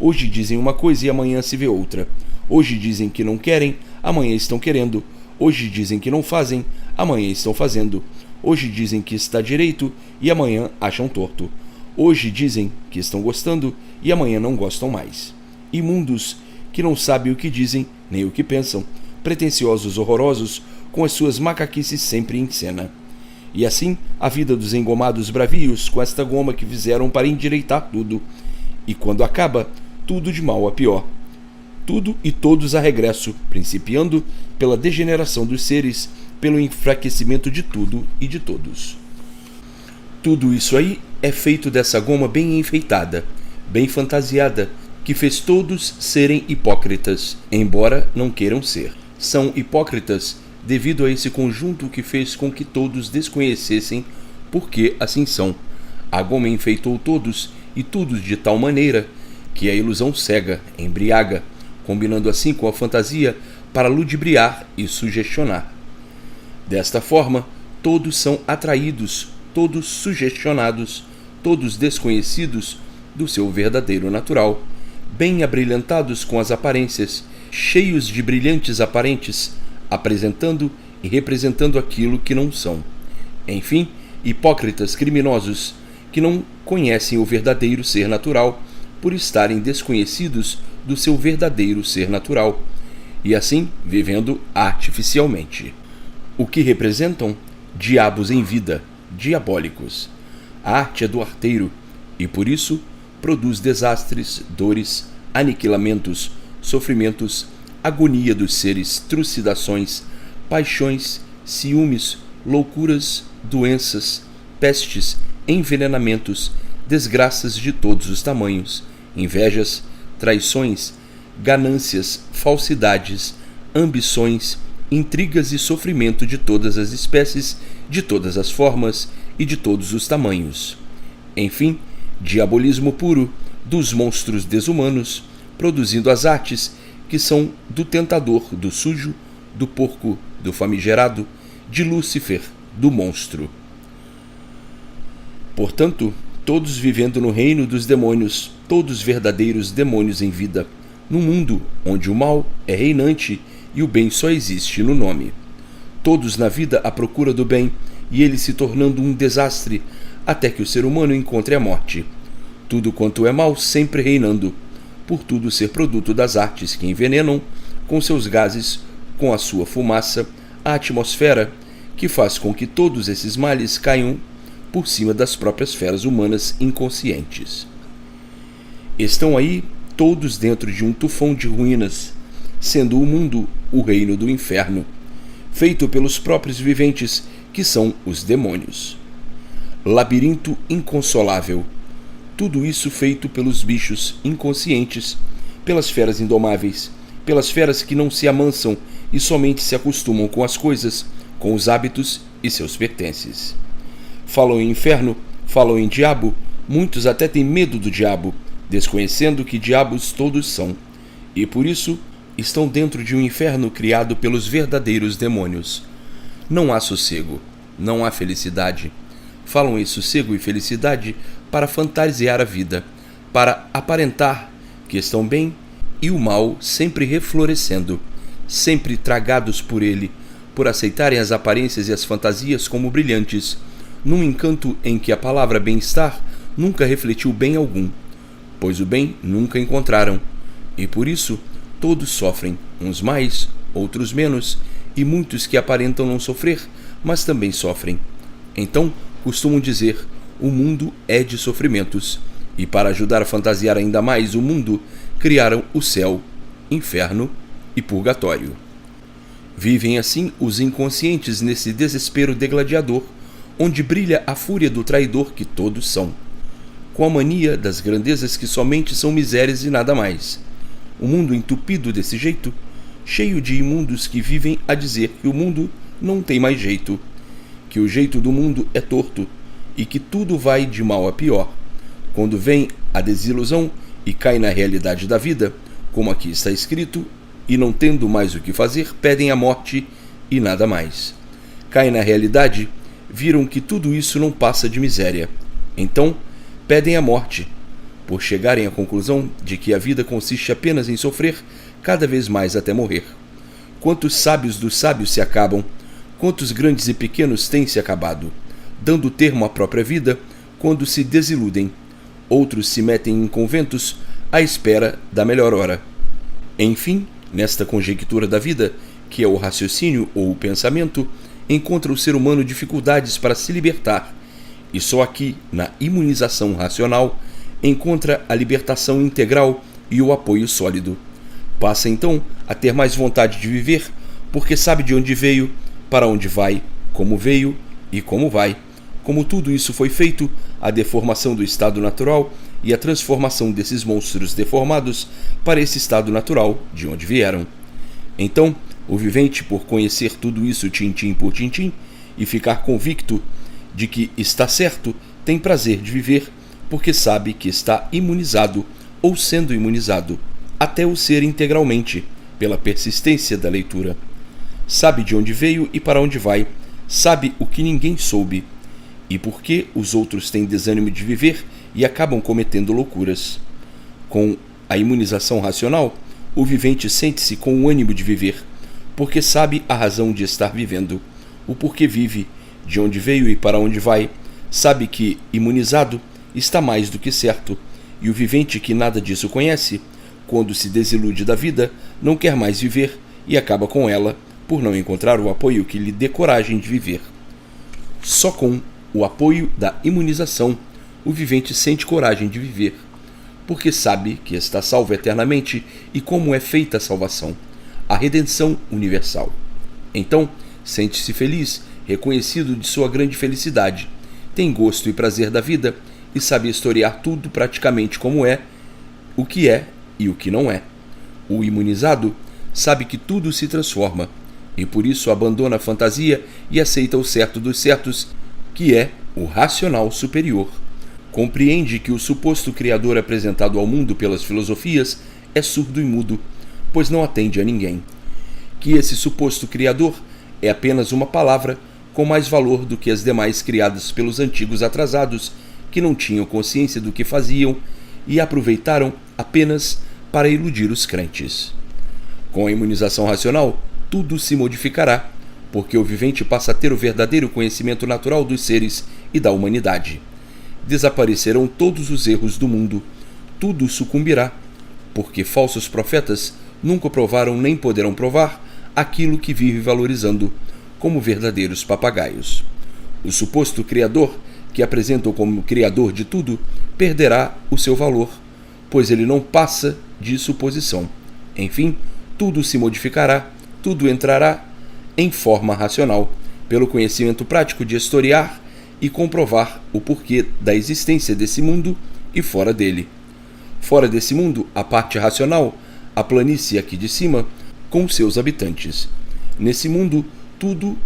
Hoje dizem uma coisa e amanhã se vê outra. Hoje dizem que não querem, amanhã estão querendo. Hoje dizem que não fazem, amanhã estão fazendo. Hoje dizem que está direito e amanhã acham torto. Hoje dizem que estão gostando e amanhã não gostam mais. Imundos, que não sabem o que dizem nem o que pensam, pretensiosos horrorosos, com as suas macaquices sempre em cena. E assim, a vida dos engomados bravios com esta goma que fizeram para endireitar tudo. E quando acaba, tudo de mal a pior. Tudo e todos a regresso, principiando pela degeneração dos seres, pelo enfraquecimento de tudo e de todos. Tudo isso aí é feito dessa goma bem enfeitada, bem fantasiada, que fez todos serem hipócritas, embora não queiram ser. São hipócritas devido a esse conjunto que fez com que todos desconhecessem por que assim são. A goma enfeitou todos e tudo de tal maneira que a ilusão cega, embriaga, combinando assim com a fantasia para ludibriar e sugestionar. Desta forma, todos são atraídos, todos sugestionados, todos desconhecidos do seu verdadeiro natural, bem abrilhantados com as aparências, cheios de brilhantes aparentes, apresentando e representando aquilo que não são. Enfim, hipócritas criminosos que não conhecem o verdadeiro ser natural por estarem desconhecidos do seu verdadeiro ser natural, e assim vivendo artificialmente. O que representam? Diabos em vida, diabólicos. A arte é do arteiro, e por isso produz desastres, dores, aniquilamentos, sofrimentos, agonia dos seres, trucidações, paixões, ciúmes, loucuras, doenças, pestes, envenenamentos, desgraças de todos os tamanhos, invejas, traições, ganâncias, falsidades, ambições, intrigas e sofrimento de todas as espécies, de todas as formas e de todos os tamanhos. Enfim, diabolismo puro dos monstros desumanos, produzindo as artes que são do tentador, do sujo, do porco, do famigerado, de Lúcifer, do monstro. Portanto, todos vivendo no reino dos demônios, todos verdadeiros demônios em vida, num mundo onde o mal é reinante e o bem só existe no nome. Todos na vida à procura do bem e ele se tornando um desastre até que o ser humano encontre a morte. Tudo quanto é mal sempre reinando, por tudo ser produto das artes que envenenam, com seus gases, com a sua fumaça, a atmosfera, que faz com que todos esses males caiam por cima das próprias feras humanas inconscientes. Estão aí todos dentro de um tufão de ruínas, sendo o mundo o reino do inferno, feito pelos próprios viventes, que são os demônios. Labirinto inconsolável. Tudo isso feito pelos bichos inconscientes, pelas feras indomáveis, pelas feras que não se amansam e somente se acostumam com as coisas, com os hábitos e seus pertences. Falam em inferno, falam em diabo, muitos até têm medo do diabo, desconhecendo que diabos todos são, e por isso estão dentro de um inferno criado pelos verdadeiros demônios. Não há sossego, não há felicidade. Falam em sossego e felicidade para fantasiar a vida, para aparentar que estão bem, e o mal sempre reflorescendo, sempre tragados por ele, por aceitarem as aparências e as fantasias como brilhantes, num encanto em que a palavra bem-estar nunca refletiu bem algum, pois o bem nunca encontraram, e por isso todos sofrem, uns mais, outros menos, e muitos que aparentam não sofrer, mas também sofrem. Então, costumam dizer, o mundo é de sofrimentos, e para ajudar a fantasiar ainda mais o mundo, criaram o céu, inferno e purgatório. Vivem assim os inconscientes nesse desespero degladiador, onde brilha a fúria do traidor que todos são, com a mania das grandezas que somente são misérias e nada mais. O mundo entupido desse jeito, cheio de imundos que vivem a dizer que o mundo não tem mais jeito, que o jeito do mundo é torto e que tudo vai de mal a pior. Quando vem a desilusão e cai na realidade da vida, como aqui está escrito, e não tendo mais o que fazer, pedem a morte e nada mais. Caem na realidade, viram que tudo isso não passa de miséria. Então, pedem a morte, por chegarem à conclusão de que a vida consiste apenas em sofrer cada vez mais até morrer. Quantos sábios dos sábios se acabam, quantos grandes e pequenos têm se acabado, dando termo à própria vida quando se desiludem. Outros se metem em conventos à espera da melhor hora. Enfim, nesta conjectura da vida, que é o raciocínio ou o pensamento, encontra o ser humano dificuldades para se libertar, e só aqui, na imunização racional, encontra a libertação integral e o apoio sólido. Passa então a ter mais vontade de viver, porque sabe de onde veio, para onde vai, como veio e como vai. Como tudo isso foi feito, a deformação do estado natural e a transformação desses monstros deformados para esse estado natural de onde vieram. Então, o vivente, por conhecer tudo isso tintim por tintim e ficar convicto de que está certo, tem prazer de viver, porque sabe que está imunizado ou sendo imunizado, até o ser integralmente, pela persistência da leitura. Sabe de onde veio e para onde vai, sabe o que ninguém soube, e por que os outros têm desânimo de viver e acabam cometendo loucuras. Com a imunização racional, o vivente sente-se com o ânimo de viver, porque sabe a razão de estar vivendo, o porquê vive, de onde veio e para onde vai, sabe que, imunizado, está mais do que certo, e o vivente que nada disso conhece, quando se desilude da vida, não quer mais viver e acaba com ela, por não encontrar o apoio que lhe dê coragem de viver. Só com o apoio da imunização, o vivente sente coragem de viver, porque sabe que está salvo eternamente e como é feita a salvação, a redenção universal. Então, sente-se feliz, reconhecido de sua grande felicidade, tem gosto e prazer da vida e sabe historiar tudo praticamente como é, o que é e o que não é. O imunizado sabe que tudo se transforma, e por isso abandona a fantasia e aceita o certo dos certos, que é o racional superior. Compreende que o suposto Criador apresentado ao mundo pelas filosofias é surdo e mudo, pois não atende a ninguém. Que esse suposto Criador é apenas uma palavra com mais valor do que as demais criadas pelos antigos atrasados que não tinham consciência do que faziam e aproveitaram apenas para iludir os crentes. Com a imunização racional, tudo se modificará, porque o vivente passa a ter o verdadeiro conhecimento natural dos seres e da humanidade. Desaparecerão todos os erros do mundo, tudo sucumbirá, porque falsos profetas nunca provaram nem poderão provar aquilo que vive valorizando como verdadeiros papagaios. O suposto Criador, que apresentam como Criador de tudo, perderá o seu valor, pois ele não passa de suposição. Enfim, tudo se modificará, tudo entrará em forma racional, pelo conhecimento prático de historiar e comprovar o porquê da existência desse mundo e fora dele. Fora desse mundo, a parte racional, a planície aqui de cima, com seus habitantes. Nesse mundo, tudo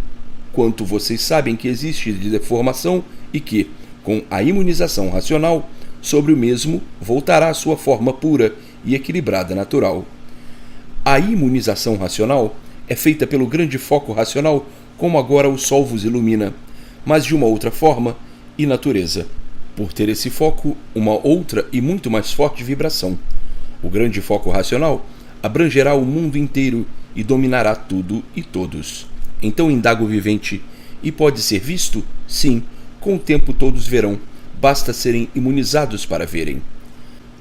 quanto vocês sabem que existe de deformação e que, com a imunização racional, sobre o mesmo voltará à sua forma pura e equilibrada natural. A imunização racional é feita pelo grande foco racional, como agora o Sol vos ilumina, mas de uma outra forma e natureza, por ter esse foco uma outra e muito mais forte vibração. O grande foco racional abrangerá o mundo inteiro e dominará tudo e todos. Então indaga o vivente, e pode ser visto? Sim, com o tempo todos verão, basta serem imunizados para verem.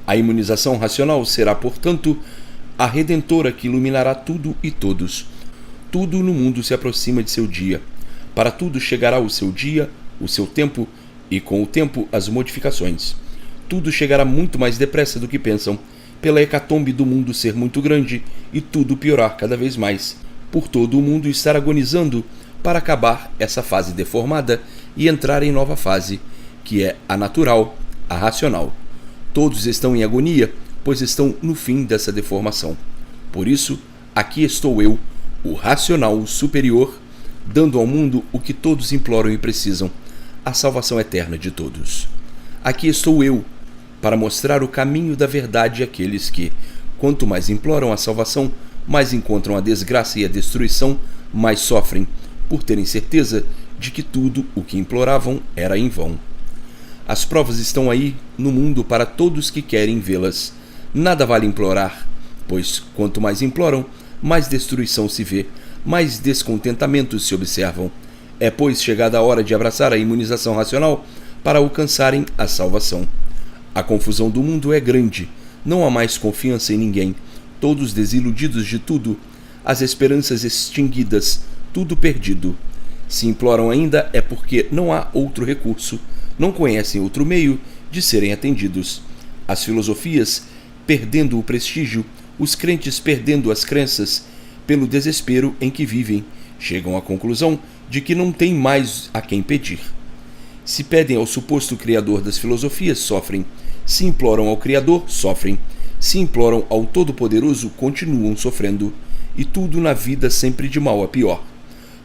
A imunização racional será, portanto, a redentora que iluminará tudo e todos. Tudo no mundo se aproxima de seu dia. Para tudo chegará o seu dia, o seu tempo e, com o tempo, as modificações. Tudo chegará muito mais depressa do que pensam, pela hecatombe do mundo ser muito grande e tudo piorar cada vez mais, por todo o mundo estar agonizando para acabar essa fase deformada e entrar em nova fase, que é a natural, a racional. Todos estão em agonia, pois estão no fim dessa deformação. Por isso, aqui estou eu, o racional superior, dando ao mundo o que todos imploram e precisam, a salvação eterna de todos. Aqui estou eu, para mostrar o caminho da verdade àqueles que, quanto mais imploram a salvação, mais encontram a desgraça e a destruição, mais sofrem, por terem certeza de que tudo o que imploravam era em vão. As provas estão aí no mundo para todos que querem vê-las. Nada vale implorar, pois quanto mais imploram, mais destruição se vê, mais descontentamentos se observam. É, pois, chegada a hora de abraçar a imunização racional para alcançarem a salvação. A confusão do mundo é grande, não há mais confiança em ninguém, todos desiludidos de tudo, as esperanças extinguidas, tudo perdido. Se imploram ainda é porque não há outro recurso, não conhecem outro meio de serem atendidos. As filosofias perdendo o prestígio, os crentes perdendo as crenças, pelo desespero em que vivem, chegam à conclusão de que não tem mais a quem pedir. Se pedem ao suposto Criador das filosofias, sofrem. Se imploram ao Criador, sofrem. Se imploram ao Todo-Poderoso, continuam sofrendo. E tudo na vida sempre de mal a pior.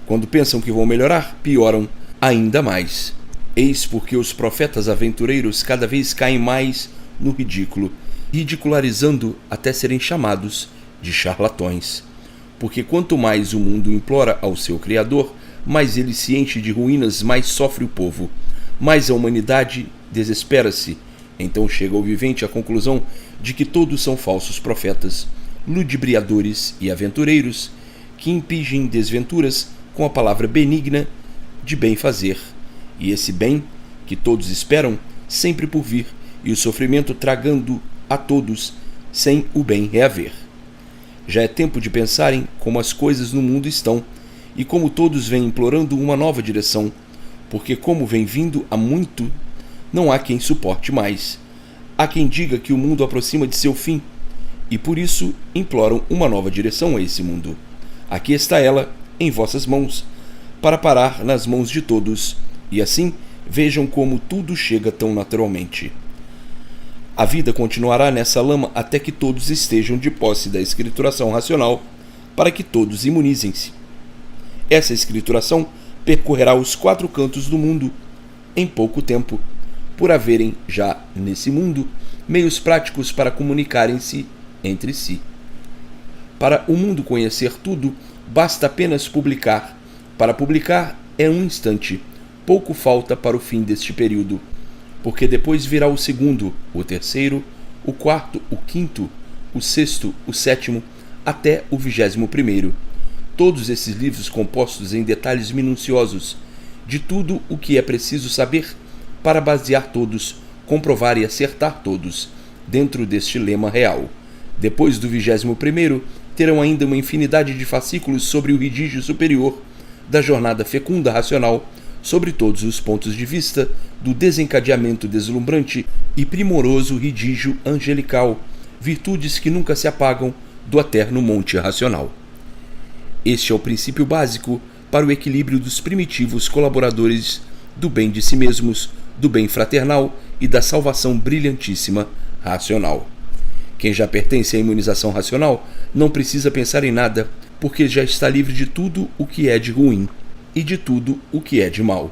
Quando pensam que vão melhorar, pioram ainda mais. Eis porque os profetas aventureiros cada vez caem mais no ridículo, ridicularizando até serem chamados de charlatões. Porque quanto mais o mundo implora ao seu Criador, mais ele se enche de ruínas, mais sofre o povo, mais a humanidade desespera-se. Então chega o vivente à conclusão de que todos são falsos profetas, ludibriadores e aventureiros, que impingem desventuras com a palavra benigna de bem fazer, e esse bem, que todos esperam, sempre por vir, e o sofrimento tragando a todos, sem o bem reaver. Já é tempo de pensarem como as coisas no mundo estão, e como todos vêm implorando uma nova direção, porque como vem vindo há muito, não há quem suporte mais. Há quem diga que o mundo aproxima de seu fim, e por isso imploram uma nova direção a esse mundo. Aqui está ela, em vossas mãos, para parar nas mãos de todos, e assim vejam como tudo chega tão naturalmente. A vida continuará nessa lama até que todos estejam de posse da escrituração racional, para que todos imunizem-se. Essa escrituração percorrerá os 4 cantos do mundo em pouco tempo, por haverem já nesse mundo meios práticos para comunicarem-se entre si. Para o mundo conhecer tudo, basta apenas publicar. Para publicar é um instante, pouco falta para o fim deste período, porque depois virá o segundo, o terceiro, o quarto, o quinto, o sexto, o sétimo, até o 21º. Todos esses livros compostos em detalhes minuciosos de tudo o que é preciso saber para basear todos, comprovar e acertar todos, dentro deste lema real. Depois do 21º, terão ainda uma infinidade de fascículos sobre o redígio superior da jornada fecunda racional, sobre todos os pontos de vista do desencadeamento deslumbrante e primoroso redígio angelical, virtudes que nunca se apagam do eterno monte racional. Este é o princípio básico para o equilíbrio dos primitivos colaboradores do bem de si mesmos, do bem fraternal e da salvação brilhantíssima racional. Quem já pertence à imunização racional não precisa pensar em nada, porque já está livre de tudo o que é de ruim e de tudo o que é de mal.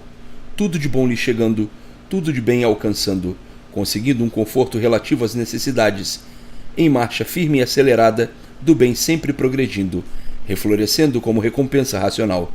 Tudo de bom lhe chegando, tudo de bem alcançando, conseguindo um conforto relativo às necessidades, em marcha firme e acelerada, do bem sempre progredindo, reflorescendo como recompensa racional,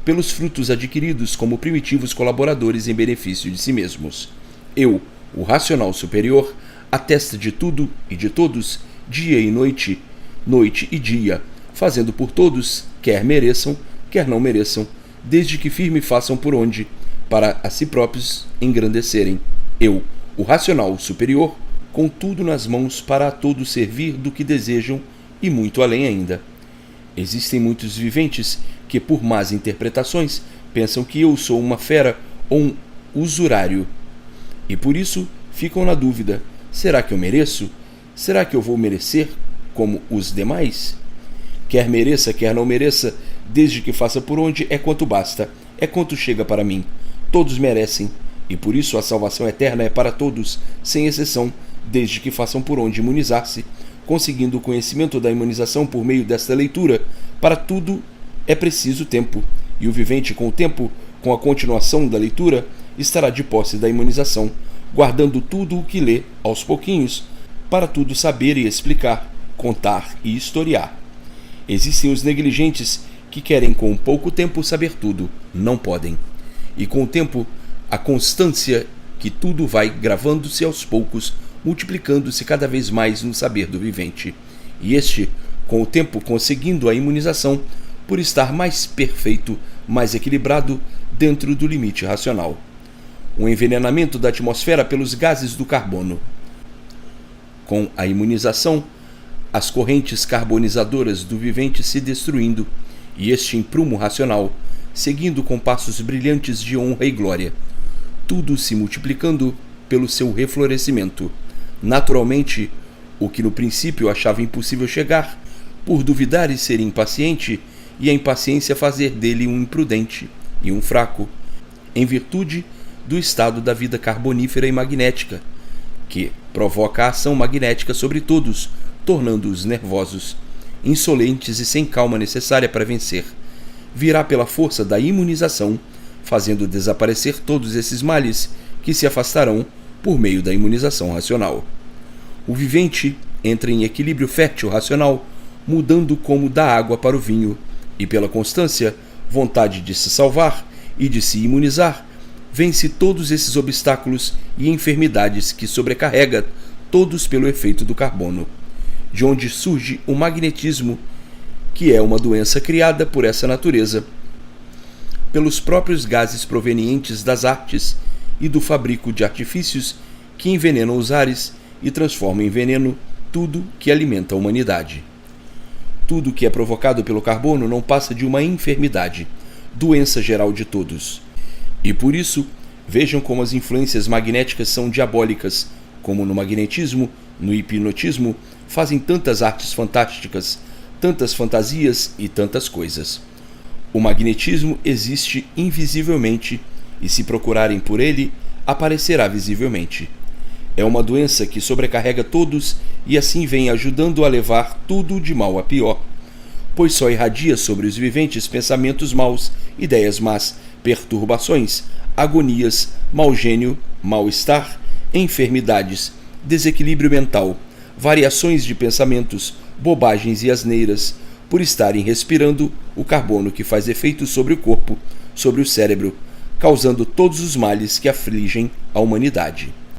pelos frutos adquiridos como primitivos colaboradores em benefício de si mesmos. Eu, o racional superior, atesta de tudo e de todos, dia e noite, noite e dia, fazendo por todos, quer mereçam, quer não mereçam, desde que firme façam por onde, para a si próprios engrandecerem. Eu, o racional superior, com tudo nas mãos para a todos servir do que desejam e muito além ainda. Existem muitos viventes que, por más interpretações, pensam que eu sou uma fera ou um usurário. E por isso ficam na dúvida: será que eu mereço? Será que eu vou merecer como os demais? Quer mereça, quer não mereça, desde que faça por onde, é quanto basta, é quanto chega para mim. Todos merecem, e por isso a salvação eterna é para todos, sem exceção, desde que façam por onde imunizar-se, conseguindo o conhecimento da imunização por meio desta leitura. Para tudo é preciso tempo, e o vivente com o tempo, com a continuação da leitura, estará de posse da imunização, guardando tudo o que lê, aos pouquinhos, para tudo saber e explicar, contar e historiar. Existem os negligentes que querem com pouco tempo saber tudo, não podem. E com o tempo, a constância que tudo vai gravando-se aos poucos, multiplicando-se cada vez mais no saber do vivente. E este, com o tempo, conseguindo a imunização, por estar mais perfeito, mais equilibrado dentro do limite racional. O envenenamento da atmosfera pelos gases do carbono. Com a imunização, as correntes carbonizadoras do vivente se destruindo, e este imprumo racional, seguindo com passos brilhantes de honra e glória, tudo se multiplicando pelo seu reflorescimento. Naturalmente, o que no princípio achava impossível chegar, por duvidar e ser impaciente, e a impaciência fazer dele um imprudente e um fraco, em virtude do estado da vida carbonífera e magnética, que provoca a ação magnética sobre todos, tornando-os nervosos, insolentes e sem calma necessária para vencer, virá pela força da imunização, fazendo desaparecer todos esses males que se afastarão por meio da imunização racional. O vivente entra em equilíbrio fértil racional, mudando como da água para o vinho, e pela constância, vontade de se salvar e de se imunizar, vence todos esses obstáculos e enfermidades que sobrecarrega todos pelo efeito do carbono, de onde surge o magnetismo, que é uma doença criada por essa natureza, pelos próprios gases provenientes das artes e do fabrico de artifícios que envenenam os ares e transformam em veneno tudo que alimenta a humanidade. Tudo que é provocado pelo carbono não passa de uma enfermidade, doença geral de todos. E por isso, vejam como as influências magnéticas são diabólicas, como no magnetismo, no hipnotismo, fazem tantas artes fantásticas, tantas fantasias e tantas coisas. O magnetismo existe invisivelmente, e se procurarem por ele, aparecerá visivelmente. É uma doença que sobrecarrega todos e assim vem ajudando a levar tudo de mal a pior, pois só irradia sobre os viventes pensamentos maus, ideias más, perturbações, agonias, mau gênio, mal-estar, enfermidades, desequilíbrio mental, variações de pensamentos, bobagens e asneiras, por estarem respirando o carbono que faz efeito sobre o corpo, sobre o cérebro, causando todos os males que afligem a humanidade.